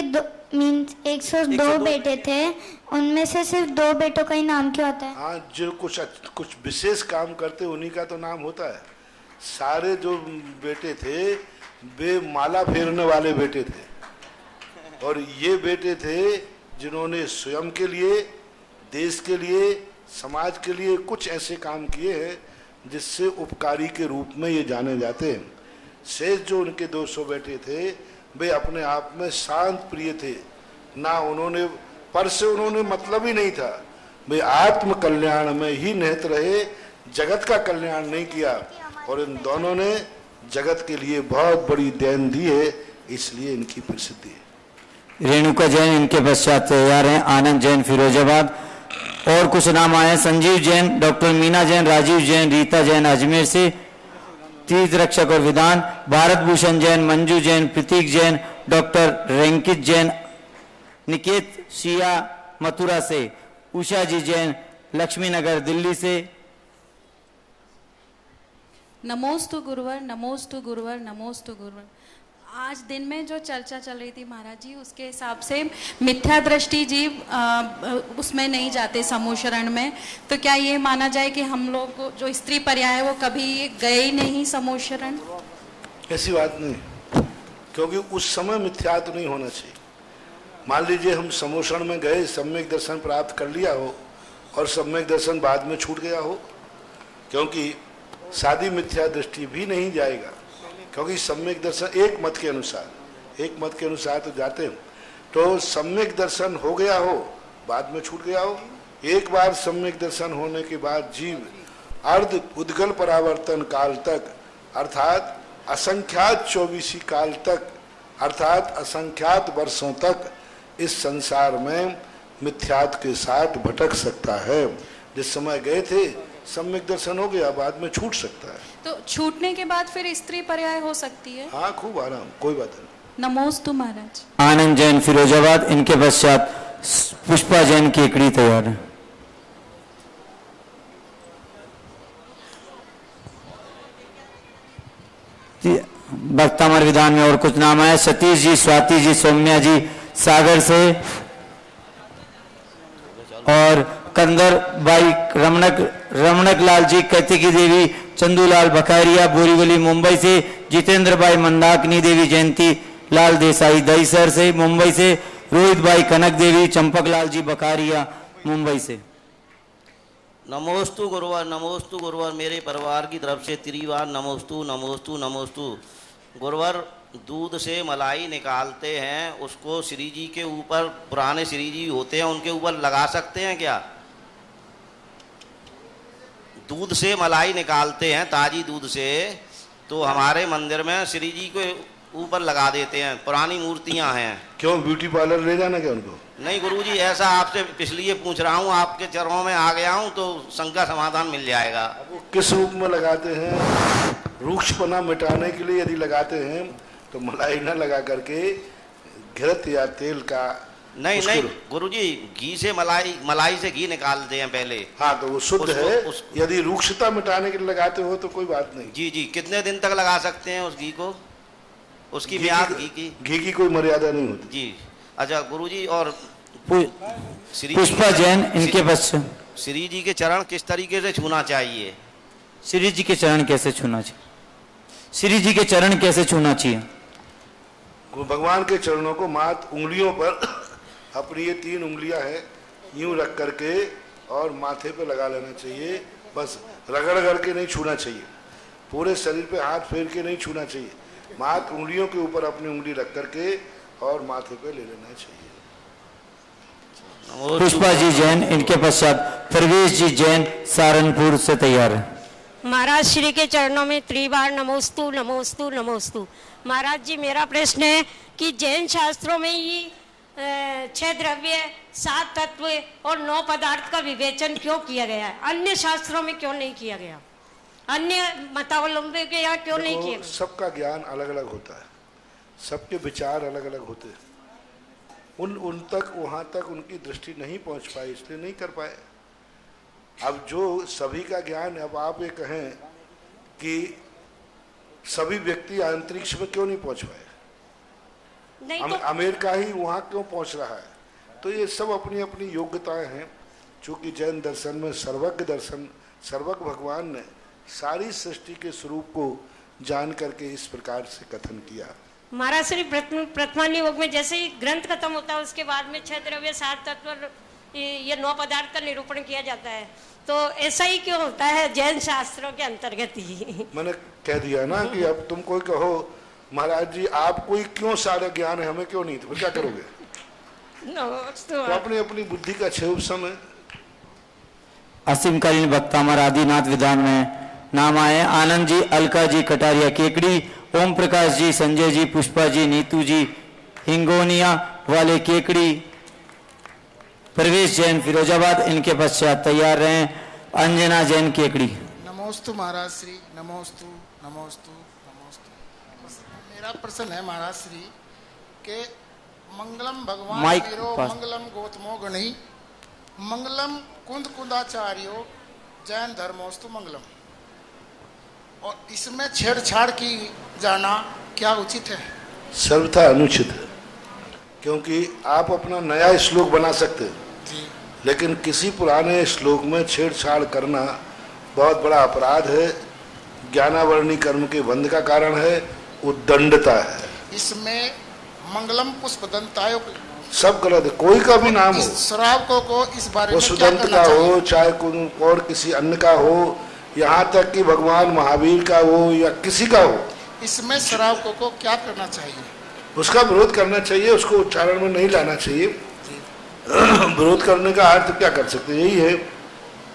102 बेटे थे, उनमें से सिर्फ 2 बेटों का ही नाम क्यों आता है? हाँ, जो कुछ विशेष काम करते उन्हीं का तो नाम होता है। सारे जो बेटे थे वे माला फेरने वाले बेटे थे, और ये बेटे थे जिन्होंने स्वयं के लिए, देश के लिए, समाज के लिए कुछ ऐसे काम किए हैं जिससे उपकारी के रूप में ये जाने जाते हैं। शेष जो उनके 200 बेटे थे वे अपने आप में शांत प्रिय थे, ना उन्होंने पर से उन्होंने मतलब ही नहीं था, वे आत्म कल्याण में ही निहित रहे, जगत का कल्याण नहीं किया। और इन दोनों ने जगत के लिए बहुत बड़ी देन दी है, इसलिए इनकी प्रसिद्धि है। रेणुका जैन, इनके पश्चात तैयार हैं आनंद जैन फिरोजाबाद। और कुछ नाम आए हैं, संजीव जैन, डॉक्टर मीना जैन, राजीव जैन, रीता जैन अजमेर से, तीर्थ रक्षक और विधान, भारत भूषण जैन, मंजू जैन, प्रतीक जैन, डॉक्टर रेंकित जैन, निकेत शिया मथुरा से, उषा जी जैन लक्ष्मी नगर दिल्ली से। नमोस्तु गुरुवर, नमोस्तु गुरुवर, नमोस्तु गुरुवर। आज दिन में जो चर्चा चल रही थी महाराज जी, उसके हिसाब से मिथ्या दृष्टि जीव उसमें नहीं जाते समूह शरण में, तो क्या ये माना जाए कि हम लोग जो स्त्री पर्याय है वो कभी गए ही नहीं समूह शरण? ऐसी बात नहीं, क्योंकि उस समय मिथ्या तो नहीं होना चाहिए। मान लीजिए हम समूह शरण में गए, सम्यक दर्शन प्राप्त कर लिया हो और सम्यक दर्शन बाद में छूट गया हो, क्योंकि शादी मिथ्या दृष्टि भी नहीं जाएगा, क्योंकि सम्यक दर्शन एक मत के अनुसार तो जाते हैं। तो सम्यक दर्शन हो गया हो, बाद में छूट गया हो, एक बार सम्यक दर्शन होने के बाद जीव अर्ध उद्गल परावर्तन काल तक, अर्थात असंख्यात 24 काल तक, अर्थात असंख्यात वर्षों तक इस संसार में मिथ्यात के साथ भटक सकता है। जिस समय गए थे सम्यक दर्शन हो गया, बाद में छूट सकता है। तो छूटने के बाद फिर स्त्री पर्याय हो सकती है? हाँ, खूब आराम, कोई बात नहीं। नमोस्तु महाराज। आनंद जैन फिरोजाबाद, इनके पश्चात पुष्पा जैन केकड़ी तैयार है। भक्तामर विधान में और कुछ नाम है, सतीश जी, स्वाति जी, सौम्या जी सागर से, और कंदर बाई, रमणक लाल जी, कैतिकी देवी, चंदूलाल बखारिया बोरीवली मुंबई से, जितेंद्र भाई मंदाकिनी देवी जयंती लाल देसाई दहीसर से मुंबई से, रोहित भाई कनक देवी चंपकलाल जी बखारिया मुंबई से। नमोस्तु गुरुवर मेरे परिवार की तरफ से त्रिवार नमोस्तु नमोस्तु नमोस्तु। गुरुवर दूध से मलाई निकालते हैं, उसको श्री जी के ऊपर, पुराने श्री जी होते हैं उनके ऊपर लगा सकते हैं क्या? दूध से मलाई निकालते हैं, ताजी दूध से, तो हमारे मंदिर में श्री जी के ऊपर लगा देते हैं, पुरानी मूर्तियां हैं। क्यों ब्यूटी पार्लर ले जाना क्या उनको? नहीं गुरुजी, ऐसा आपसे इसलिए पूछ रहा हूँ, आपके चरणों में आ गया हूँ तो शंका समाधान मिल जाएगा। वो किस रूप में लगाते हैं? रूक्षपना मिटाने के लिए यदि लगाते हैं तो मलाई न लगा करके घृत या तेल का। नहीं नहीं गुरुजी, घी से मलाई से घी निकालते हैं पहले। हाँ तो वो शुद्ध है। यदि रूक्षता मिटाने के लिए लगाते हो तो कोई बात नहीं। जी जी, कितने दिन तक लगा सकते हैं उस घी को? उसकी म्याद घी की कोई मर्यादा नहीं होती जी। अच्छा गुरुजी, और पुष्पा जैन इनके पास श्री जी के चरण किस तरीके से छूना चाहिए? श्री जी के चरण कैसे छूना चाहिए? श्री जी के चरण कैसे छूना चाहिए? भगवान के चरणों को माथ उंगलियों पर अपनी ये 3 उंगलियां हैं यूं रख करके और माथे पे लगा लेना चाहिए। बस रगड़ करके नहीं छूना चाहिए, पूरे शरीर पे हाथ फेर के नहीं छूना चाहिए। माथ उंगलियों के ऊपर अपनी उंगली रख करके और माथे पे ले लेना चाहिए। पुष्पा जी जैन, इनके पश्चात प्रवेश जी जैन सहारनपुर से तैयार है। महाराज श्री के चरणों में त्रिबार नमोस्तु नमोस्तु नमोस्तु। महाराज जी, मेरा प्रश्न है कि जैन शास्त्रों में ही 6 द्रव्य, 7 तत्व और 9 पदार्थ का विवेचन क्यों किया गया है? अन्य शास्त्रों में क्यों नहीं किया गया? अन्य मतावलंबियों के यहाँ क्यों नहीं किया? सबका ज्ञान अलग अलग होता है, सबके विचार अलग अलग होते हैं। उन तक वहाँ तक उनकी दृष्टि नहीं पहुँच पाई, इसलिए नहीं कर पाए। अब जो सभी का ज्ञान, अब आप ये कहें कि सभी व्यक्ति अंतरिक्ष में क्यों नहीं पहुँच पाए, अमेरिका ही वहाँ क्यों पहुँच रहा है? तो ये सब अपनी अपनी योग्यताएं हैं। चूँकि जैन दर्शन में सर्वज्ञ भगवान ने सारी सृष्टि के स्वरूप को जान करके इस प्रकार से कथन किया। महाराज श्री प्रथमानी योग में जैसे ही ग्रंथ खत्म होता है उसके बाद में 6 द्रव्य, 7 तत्व, ये 9 पदार्थ का निरूपण किया जाता है। तो ऐसा ही क्यों होता है जैन शास्त्रों के अंतर्गत ही? मैंने कह दिया ना कि अब तुम कोई कहो महाराज जी आपको ही क्यों सारा ज्ञान है, हमें क्यों नहीं, तो फिर क्या करोगे? तो अपनी अपनी बुद्धि का छेद समय। असीमकालीन वक्ता हमारा आदिनाथ विधान में नाम आए आनंद जी, अलका जी कटारिया केकड़ी, ओम प्रकाश जी, संजय जी, पुष्पा जी, नीतू जी हिंगोनिया वाले केकड़ी, प्रवेश जैन फिरोजाबाद, इनके पश्चात तैयार रहे अंजना जैन केकड़ी। नमोस्तु महाराज श्री, नमोस्तु नमोस्तु नमोस्तु। मेरा प्रश्न है महाराज श्री के मंगलम भगवान वीरो, मंगलम गौतमो गणी, मंगलम कुंद कुंदाचार्यो जैन धर्मोस्तु मंगलम, और इसमें छेड़छाड़ की जाना क्या उचित है? सर्वथा अनुचित है, क्योंकि आप अपना नया श्लोक बना सकते हैं, लेकिन किसी पुराने श्लोक में छेड़छाड़ करना बहुत बड़ा अपराध है, ज्ञानावरणी कर्म के बंध का कारण है, उद्दंडता है। इसमें मंगलम पुष्पदंतायो सब गलत है, कोई का भी नाम हो, श्रावकों को इस बारे में सुदंत का हो, चाहे और किसी अन्य का हो, यहाँ तक कि भगवान महावीर का हो या किसी का हो, इसमें श्रावकों को क्या करना चाहिए? उसका विरोध करना चाहिए, उसको उच्चारण में नहीं लाना चाहिए। विरोध करने का अर्थ क्या कर सकते, यही है।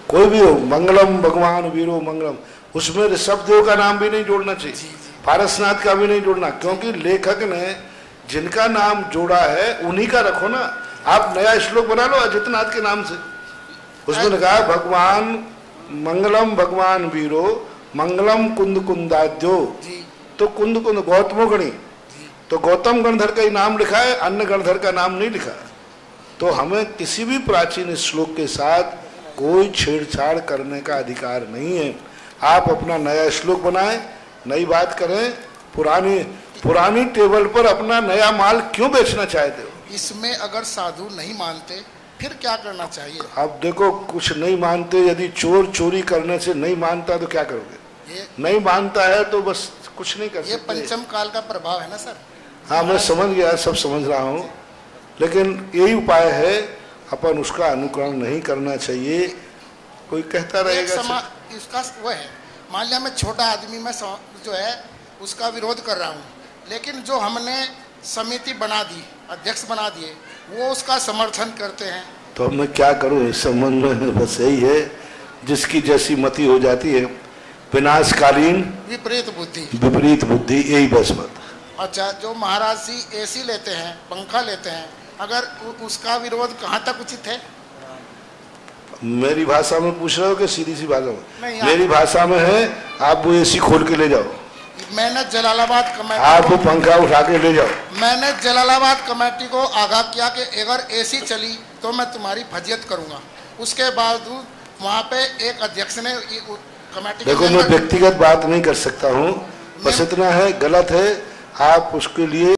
कोई भी हो, मंगलम भगवान वीरो मंगलम, उसमें ऋषभदेव का नाम भी नहीं जोड़ना चाहिए, पारसनाथ का भी नहीं जोड़ना, क्योंकि लेखक ने जिनका नाम जोड़ा है उन्हीं का रखो ना। आप नया श्लोक बना लो अजितनाथ के नाम से, उसमें लिखा है भगवान मंगलम भगवान वीरो मंगलम कुंद कुंदाद्यो, तो कुंद गौतमो गणी, तो गौतम गणधर का ही नाम लिखा है, अन्य गणधर का नाम नहीं लिखा। तो हमें किसी भी प्राचीन श्लोक के साथ कोई छेड़छाड़ करने का अधिकार नहीं है। आप अपना नया श्लोक बनाएं, नई बात करें, पुरानी टेबल पर अपना नया माल क्यों बेचना चाहते हो? इसमें अगर साधु नहीं मानते फिर क्या करना चाहिए? आप देखो, कुछ नहीं मानते, यदि चोर चोरी करने से नहीं मानता तो क्या करोगे? नहीं मानता है तो बस कुछ नहीं कर सकते। ये पंचम काल का प्रभाव है ना सर। हाँ मैं समझ गया, सब समझ रहा हूँ, लेकिन यही उपाय है, अपन उसका अनुकरण नहीं करना चाहिए। कोई कहता रहेगा इसका वो है, मान लिया मैं छोटा आदमी, मैं जो है उसका विरोध कर रहा हूँ, लेकिन जो हमने समिति बना दी, अध्यक्ष बना दिए, वो उसका समर्थन करते हैं, तो मैं क्या करूँ इस संबंध में? बस यही है, जिसकी जैसी मति हो जाती है, विनाशकालीन विपरीत बुद्धि, यही बस बात। अच्छा, जो महाराज जी एसी लेते हैं, पंखा लेते हैं, अगर उसका विरोध कहाँ तक उचित है? मेरी भाषा में पूछ रहे हो कि सीधी सी भाषा में? मेरी भाषा में है, आप वो एसी खोल के ले जाओ। मैंने जलालाबाद कमेटी, आप वो पंखा उठा के ले जाओ। मैंने जलालाबाद कमेटी को आगाह किया कि अगर एसी चली तो मैं तुम्हारी फजियत करूंगा। उसके बावजूद वहाँ पे एक अध्यक्ष ने कमेटी, देखो मैं व्यक्तिगत बात नहीं कर सकता हूँ, बस इतना है, गलत है आप उसके लिए,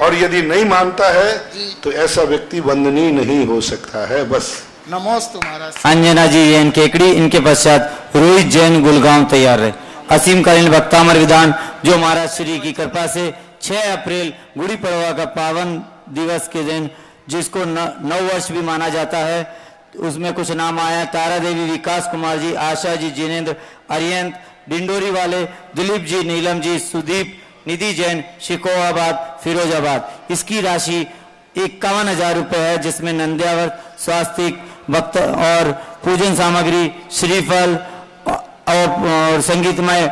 और यदि नहीं मानता है तो ऐसा व्यक्ति वंदनीय नहीं हो सकता है। बस नमोस्तु महाराज। अंजना जी जैन केकड़ी, इनके पश्चात रोहित जैन गुलगांव तैयार रहे। असीमकालीन वक्तामर विधान जो महाराज श्री की कृपा से 6 अप्रैल गुड़ी पड़वा का पावन दिवस के दिन, जिसको 9 वर्ष भी माना जाता है, उसमें कुछ नाम आया: तारा देवी, विकास कुमार जी, आशा जी, जिनेन्द्र, अरियंत, डिंडोरी वाले, दिलीप जी, नीलम जी, सुदीप, निधि जैन, शिकोहाबाद, फिरोजाबाद। इसकी राशि 51,000 रुपये है, जिसमें नंद्यावर्त, स्वास्तिक, भक्त और पूजन सामग्री, श्रीफल और संगीतमय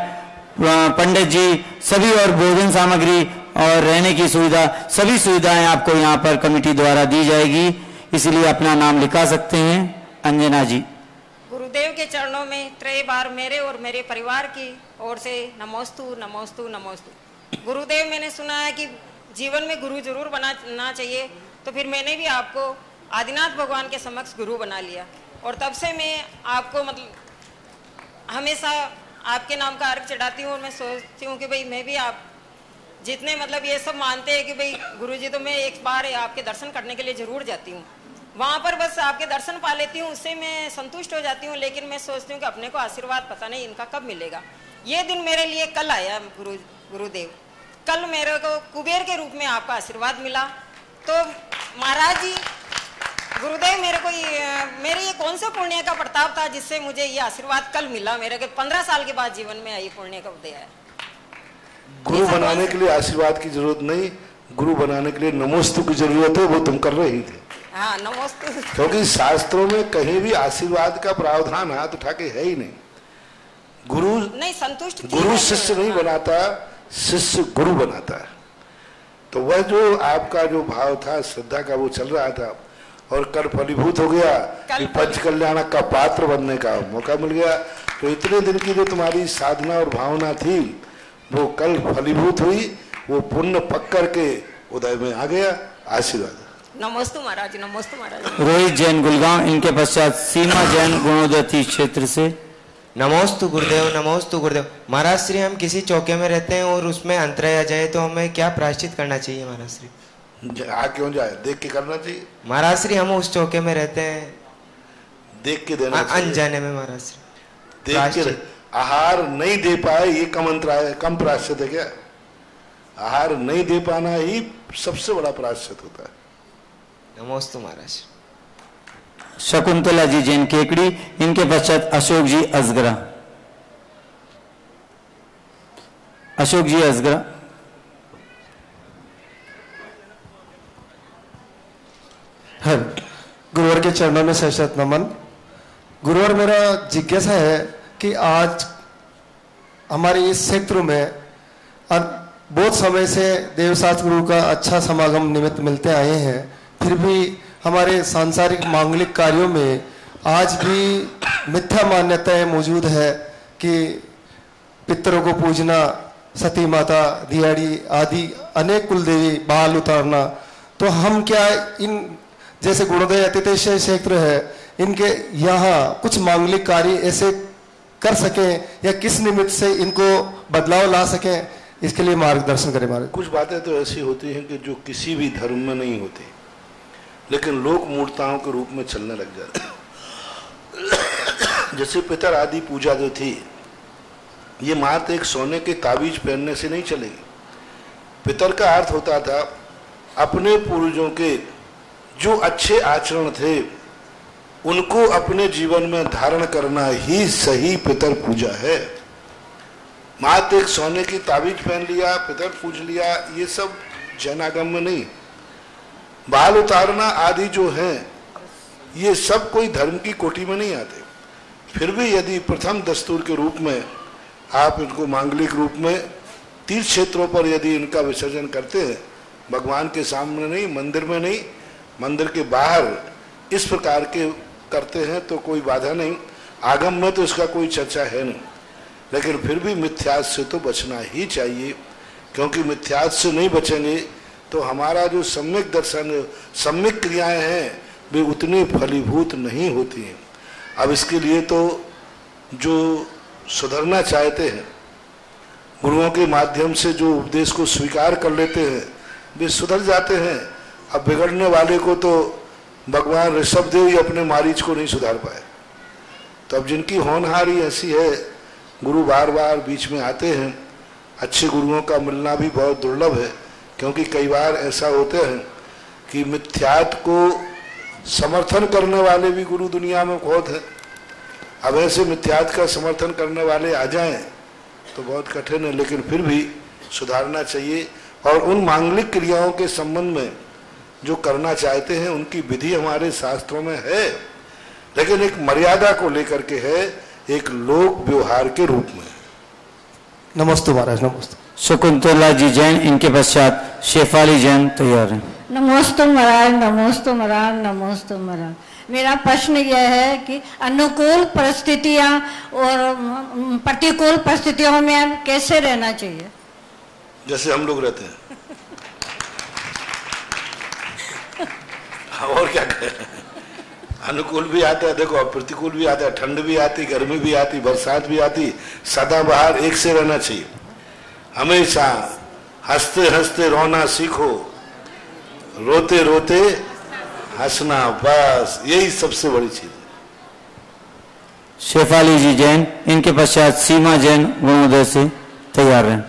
पंडित जी सभी, और भोजन सामग्री और रहने की सुविधा, सभी सुविधाएं आपको यहाँ पर कमेटी द्वारा दी जाएगी, इसलिए अपना नाम लिखा सकते हैं। अंजना जी। गुरुदेव के चरणों में 3 बार मेरे और मेरे परिवार की ओर से नमोस्तु नमोस्तु नमोस्तु। गुरुदेव, मैंने सुना है कि जीवन में गुरु जरूर बनाना चाहिए, तो फिर मैंने भी आपको आदिनाथ भगवान के समक्ष गुरु बना लिया, और तब से मैं आपको मतलब हमेशा आपके नाम का अर्घ चढ़ाती हूँ, और मैं सोचती हूँ कि भाई मैं भी आप जितने मतलब ये सब मानते हैं कि भाई गुरुजी, तो मैं एक बार आपके दर्शन करने के लिए जरूर जाती हूँ, वहाँ पर बस आपके दर्शन पा लेती हूँ, उससे मैं संतुष्ट हो जाती हूँ। लेकिन मैं सोचती हूँ कि अपने को आशीर्वाद पता नहीं इनका कब मिलेगा। ये दिन मेरे लिए कल आया गुरुदेव, कल मेरे को कुबेर के रूप में आपका आशीर्वाद मिला। तो महाराज जी, गुरुदेव, मेरे ये कौन सा पुण्य का प्रताप था जिससे मुझे ये आशीर्वाद कल मिला? मेरे के 15 साल के बाद जीवन में आई पुण्य का उदय है। गुरु बनाने के लिए आशीर्वाद की जरूरत नहीं, गुरु बनाने के लिए नमोस्तु की जरूरत है, वो तुम कर रहे थे। हाँ, नमोस्तु। क्योंकि शास्त्रों में कहीं भी आशीर्वाद का प्रावधान हाथ उठा के है ही नहीं। गुरु नहीं, संतुष्ट गुरु शिष्य नहीं बनाता, शिष्य गुरु बनाता है। तो वह जो आपका जो भाव था, श्रद्धा का, वो चल रहा था, और कल फलीभूत हो गया कि पंच कल्याण का पात्र बनने का मौका मिल गया। तो इतने दिन की जो तुम्हारी साधना और भावना थी, वो कल फलीभूत हुई, वो पुण्य पक करके उदय में आ गया। आशीर्वाद। नमोस्तु महाराज, नमोस्तु महाराज। रोहित जैन गुलगांव, इनके पश्चात सीमा जैन गुणोदय क्षेत्र से। नमोस्तु गुरुदेव, नमोस्तु गुरुदेव। महाराज श्री, हम किसी चौके में रहते हैं और उसमें अंतराय आ जाए तो हमें क्या प्रायश्चित करना चाहिए महाराज श्री? आ क्यों जाए, देख के करना चाहिए महाराज श्री। हम उस चौके में रहते हैं, देख के देना चाहिए। अनजाने में महाराज श्री देख के आहार नहीं दे पाए, ये कम प्रायश्चित है क्या? आहार नहीं दे पाना ही सबसे बड़ा प्रायश्चित होता है। नमोस्तु महाराज। शकुंतला जी जैन केकड़ी, इनके पश्चात अशोक जी असगरा। अशोक जी असगरा। गुरुवर के चरणों में सशत नमन। गुरुवर, मेरा जिज्ञासा है कि आज हमारे इस क्षेत्र में बहुत समय से देवशास्त्र गुरु का अच्छा समागम निमित्त मिलते आए हैं, फिर भी हमारे सांसारिक मांगलिक कार्यों में आज भी मिथ्या मान्यताएं मौजूद है कि पितरों को पूजना, सती माता, दियाड़ी आदि अनेक कुल देवी, बाल उतारना। तो हम क्या इन जैसे गुणोदय अतिशय क्षेत्र है, इनके यहाँ कुछ मांगलिक कार्य ऐसे कर सकें, या किस निमित्त से इनको बदलाव ला सकें, इसके लिए मार्गदर्शन करें महाराज। कुछ बातें तो ऐसी होती हैं कि जो किसी भी धर्म में नहीं होती, लेकिन लोक मूर्ताओं के रूप में चलने लग जाते। जैसे पितर आदि पूजा जो थी, ये मात्र एक सोने के ताबीज पहनने से नहीं चलेगी। पितर का अर्थ होता था अपने पूर्वजों के जो अच्छे आचरण थे उनको अपने जीवन में धारण करना ही सही पितर पूजा है। मात्र एक सोने की ताबीज पहन लिया, पितर पूज लिया, ये सब जैनागम में नहीं। बाल उतारना आदि जो हैं ये सब कोई धर्म की कोटि में नहीं आते। फिर भी यदि प्रथम दस्तूर के रूप में आप इनको मांगलिक रूप में तीर्थ क्षेत्रों पर यदि इनका विसर्जन करते हैं, भगवान के सामने नहीं, मंदिर में नहीं, मंदिर के बाहर इस प्रकार के करते हैं तो कोई बाधा नहीं। आगम में तो इसका कोई चर्चा है नहीं, लेकिन फिर भी मिथ्यात से तो बचना ही चाहिए, क्योंकि मिथ्यात से नहीं बचेंगे तो हमारा जो सम्यक दर्शन, सम्यक क्रियाएं हैं वे उतनी फलीभूत नहीं होती हैं। अब इसके लिए तो जो सुधरना चाहते हैं, गुरुओं के माध्यम से जो उपदेश को स्वीकार कर लेते हैं वे सुधर जाते हैं। अब बिगड़ने वाले को तो भगवान ऋषभदेव ही अपने मारीच को नहीं सुधार पाए। तो अब जिनकी होनहारी ऐसी है, गुरु बार बार बीच में आते हैं। अच्छे गुरुओं का मिलना भी बहुत दुर्लभ है, क्योंकि कई बार ऐसा होते हैं कि मिथ्यात को समर्थन करने वाले भी गुरु दुनिया में बहुत हैं। अब ऐसे मिथ्यात का समर्थन करने वाले आ जाएं तो बहुत कठिन है, लेकिन फिर भी सुधारना चाहिए। और उन मांगलिक क्रियाओं के संबंध में जो करना चाहते हैं उनकी विधि हमारे शास्त्रों में है, लेकिन एक मर्यादा को लेकर के है, एक लोक व्यवहार के रूप में। नमस्ते महाराज। नमस्ते। शकुंतला जी जैन, इनके पश्चात शेफाली जैन तैयार हैं। नमोस्तु महाराज, नमोस्तु महाराज, नमोस्तु महाराज। मेरा प्रश्न यह है कि अनुकूल परिस्थितियां और प्रतिकूल परिस्थितियों में कैसे रहना चाहिए? जैसे हम लोग रहते हैं। और क्या करें, अनुकूल भी आता है, देखो प्रतिकूल भी आता है, ठंड भी आती, गर्मी भी आती, बरसात भी आती, सदाबहार एक से रहना चाहिए। हमेशा हंसते हंसते रोना सीखो, रोते रोते हंसना, बस यही सबसे बड़ी चीज है। शेफाली जी जैन, इनके पश्चात सीमा जैन गुणोदय से तैयार हैं।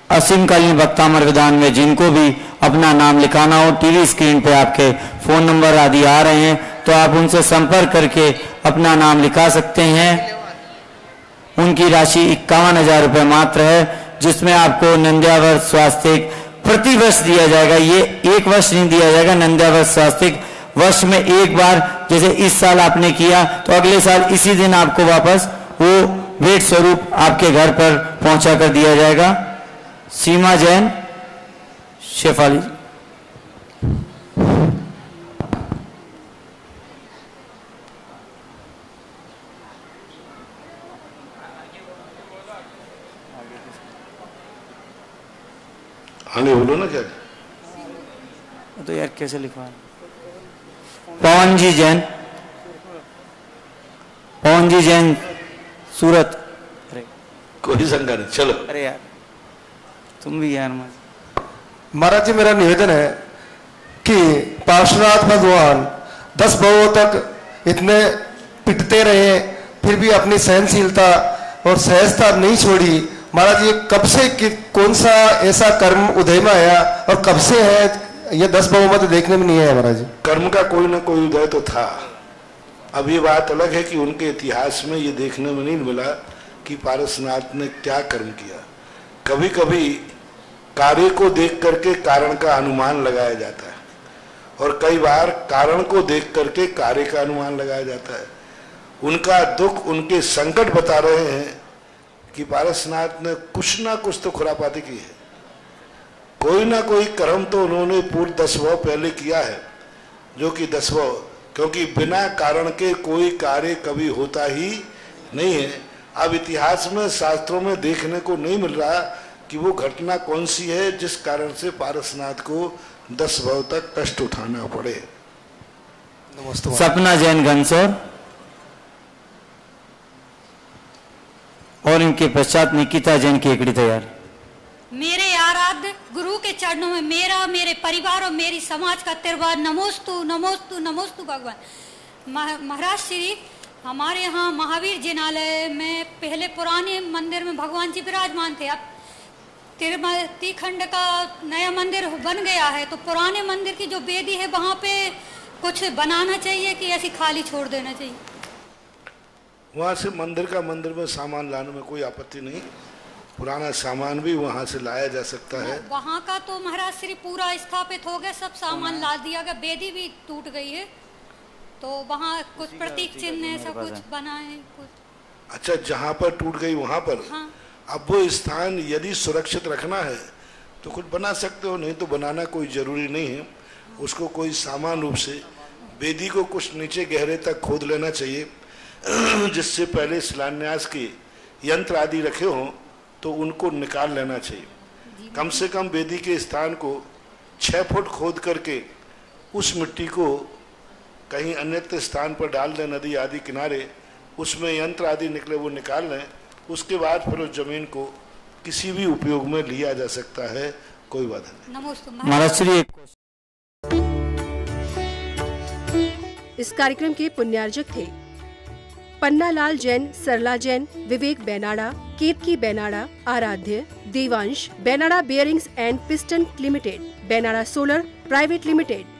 असीमकालीन वक्तामर विधान में जिनको भी अपना नाम लिखाना हो, टीवी स्क्रीन पे आपके फोन नंबर आदि आ रहे हैं, तो आप उनसे संपर्क करके अपना नाम लिखा सकते हैं। उनकी राशि 51,000 रुपये मात्र है, जिसमें आपको नंद्यावर स्वास्थ्य प्रति वर्ष दिया जाएगा। ये एक वर्ष नहीं दिया जाएगा, नंद्यावर स्वास्थ्य वर्ष में एक बार, जैसे इस साल आपने किया तो अगले साल इसी दिन आपको वापस वो भेंट स्वरूप आपके घर पर पहुंचा कर दिया जाएगा। सीमा जैन, शेफाली। आगे बोलो ना। क्या तो यार कैसे लिखवा? पवन जी जैन, पवन जी जैन सूरत। अरे कोई शंका नहीं, चलो। अरे यार तुम भी यार। महाराज जी, मेरा निवेदन है कि पार्श्वनाथ भगवान 10 भवों तक इतने पिटते रहे, फिर भी अपनी सहनशीलता और सहजता नहीं छोड़ी। महाराज, ये कब से कौन सा ऐसा कर्म उदय में आया और कब से है? ये 10 भवों में तो देखने में नहीं आया महाराज जी। कर्म का कोई ना कोई उदय तो था। अब ये बात अलग है कि उनके इतिहास में ये देखने में नहीं मिला कि पारसनाथ ने क्या कर्म किया। कभी कभी कार्य को देख करके कारण का अनुमान लगाया जाता है, और कई बार कारण को देख करके कार्य का अनुमान लगाया जाता है। उनका दुख, उनके संकट बता रहे हैं कि पारसनाथ ने कुछ ना कुछ तो खुरापाती की है। कोई ना कोई कर्म तो उन्होंने पूर्व 10 भव पहले किया है, जो कि 10 भव, क्योंकि बिना कारण के कोई कार्य कभी होता ही नहीं है। अब इतिहास में, शास्त्रों में देखने को नहीं मिल रहा कि वो घटना कौन सी है जिस कारण से पारसनाथ को 10 भव तक कष्ट उठाना पड़े। सपना जैन घनसौर, और इनके पश्चात निकिता जैन की एकड़ी तैयार। मेरे आराध्य गुरु के चरणों में मेरा, मेरे परिवार और मेरी समाज का तिरवार नमोस्तु नमोस्तु नमोस्तु भगवान। महाराज श्री, हमारे यहाँ महावीर जिनालय में पहले पुराने मंदिर में भगवान जी विराजमान थे। अब तिरुपति खंड का नया मंदिर बन गया है, तो पुराने मंदिर की जो वेदी है वहाँ पे कुछ बनाना चाहिए कि ऐसी खाली छोड़ देना चाहिए? वहाँ से मंदिर में सामान लाने में कोई आपत्ति नहीं, पुराना सामान भी वहाँ से लाया जा सकता है। वहाँ का तो महाराज श्री पूरा स्थापित हो गया, सब सामान ला दिया गया, वेदी भी टूट गई है, तो वहाँ कुछ प्रतीक चिन्ह ऐसा कुछ बना है कुछ। अच्छा, जहाँ पर टूट गई वहाँ पर? हाँ। अब वो स्थान यदि सुरक्षित रखना है तो कुछ बना सकते हो, नहीं तो बनाना कोई जरूरी नहीं है। उसको कोई सामान रूप से वेदी को कुछ नीचे गहरे तक खोद लेना चाहिए, जिससे पहले शिलान्यास के यंत्र आदि रखे हों तो उनको निकाल लेना चाहिए। कम से कम वेदी के स्थान को 6 फुट खोद करके उस मिट्टी को कहीं अन्यत्र स्थान पर डाल दें, नदी आदि किनारे, उसमें यंत्र आदि निकले वो निकाल लें। उसके बाद फिर उस जमीन को किसी भी उपयोग में लिया जा सकता है, कोई बाधा नहीं। महाराज श्री, इस कार्यक्रम के पुण्यार्जक थे पन्नालाल जैन, सरला जैन, विवेक बेनाड़ा, Ketaki Benada, Aaradhya, Devansh, Benada bearings and piston limited, Benada solar private limited.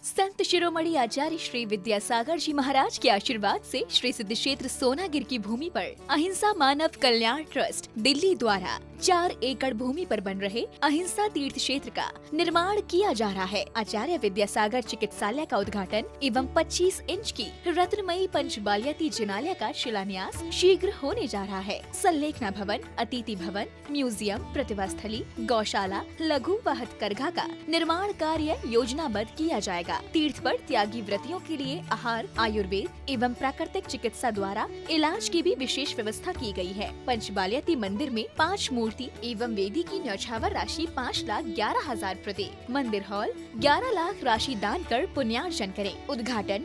संत शिरोमणि आचार्य श्री विद्यासागर जी महाराज के आशीर्वाद से श्री सिद्ध क्षेत्र सोनागिर की भूमि पर अहिंसा मानव कल्याण ट्रस्ट दिल्ली द्वारा 4 एकड़ भूमि पर बन रहे अहिंसा तीर्थ क्षेत्र का निर्माण किया जा रहा है। आचार्य विद्यासागर चिकित्सालय का उद्घाटन एवं 25 इंच की रत्नमयी पंचबालियाती जिनालय का शिलान्यास शीघ्र होने जा रहा है। संलेखना भवन, अतिथि भवन, म्यूजियम, प्रतिभा स्थली, गौशाला, लघु व हथकरघा का निर्माण कार्य योजनाबद्ध किया जाएगा। तीर्थ पर त्यागी व्रतियों के लिए आहार, आयुर्वेद एवं प्राकृतिक चिकित्सा द्वारा इलाज की भी विशेष व्यवस्था की गई है। पंचबालियाती मंदिर में 5 मूर्ति एवं वेदी की न्यौछावर राशि 5,11,000 प्रति। मंदिर हॉल 11 लाख राशि दान कर पुण्यार्जन करें। उद्घाटन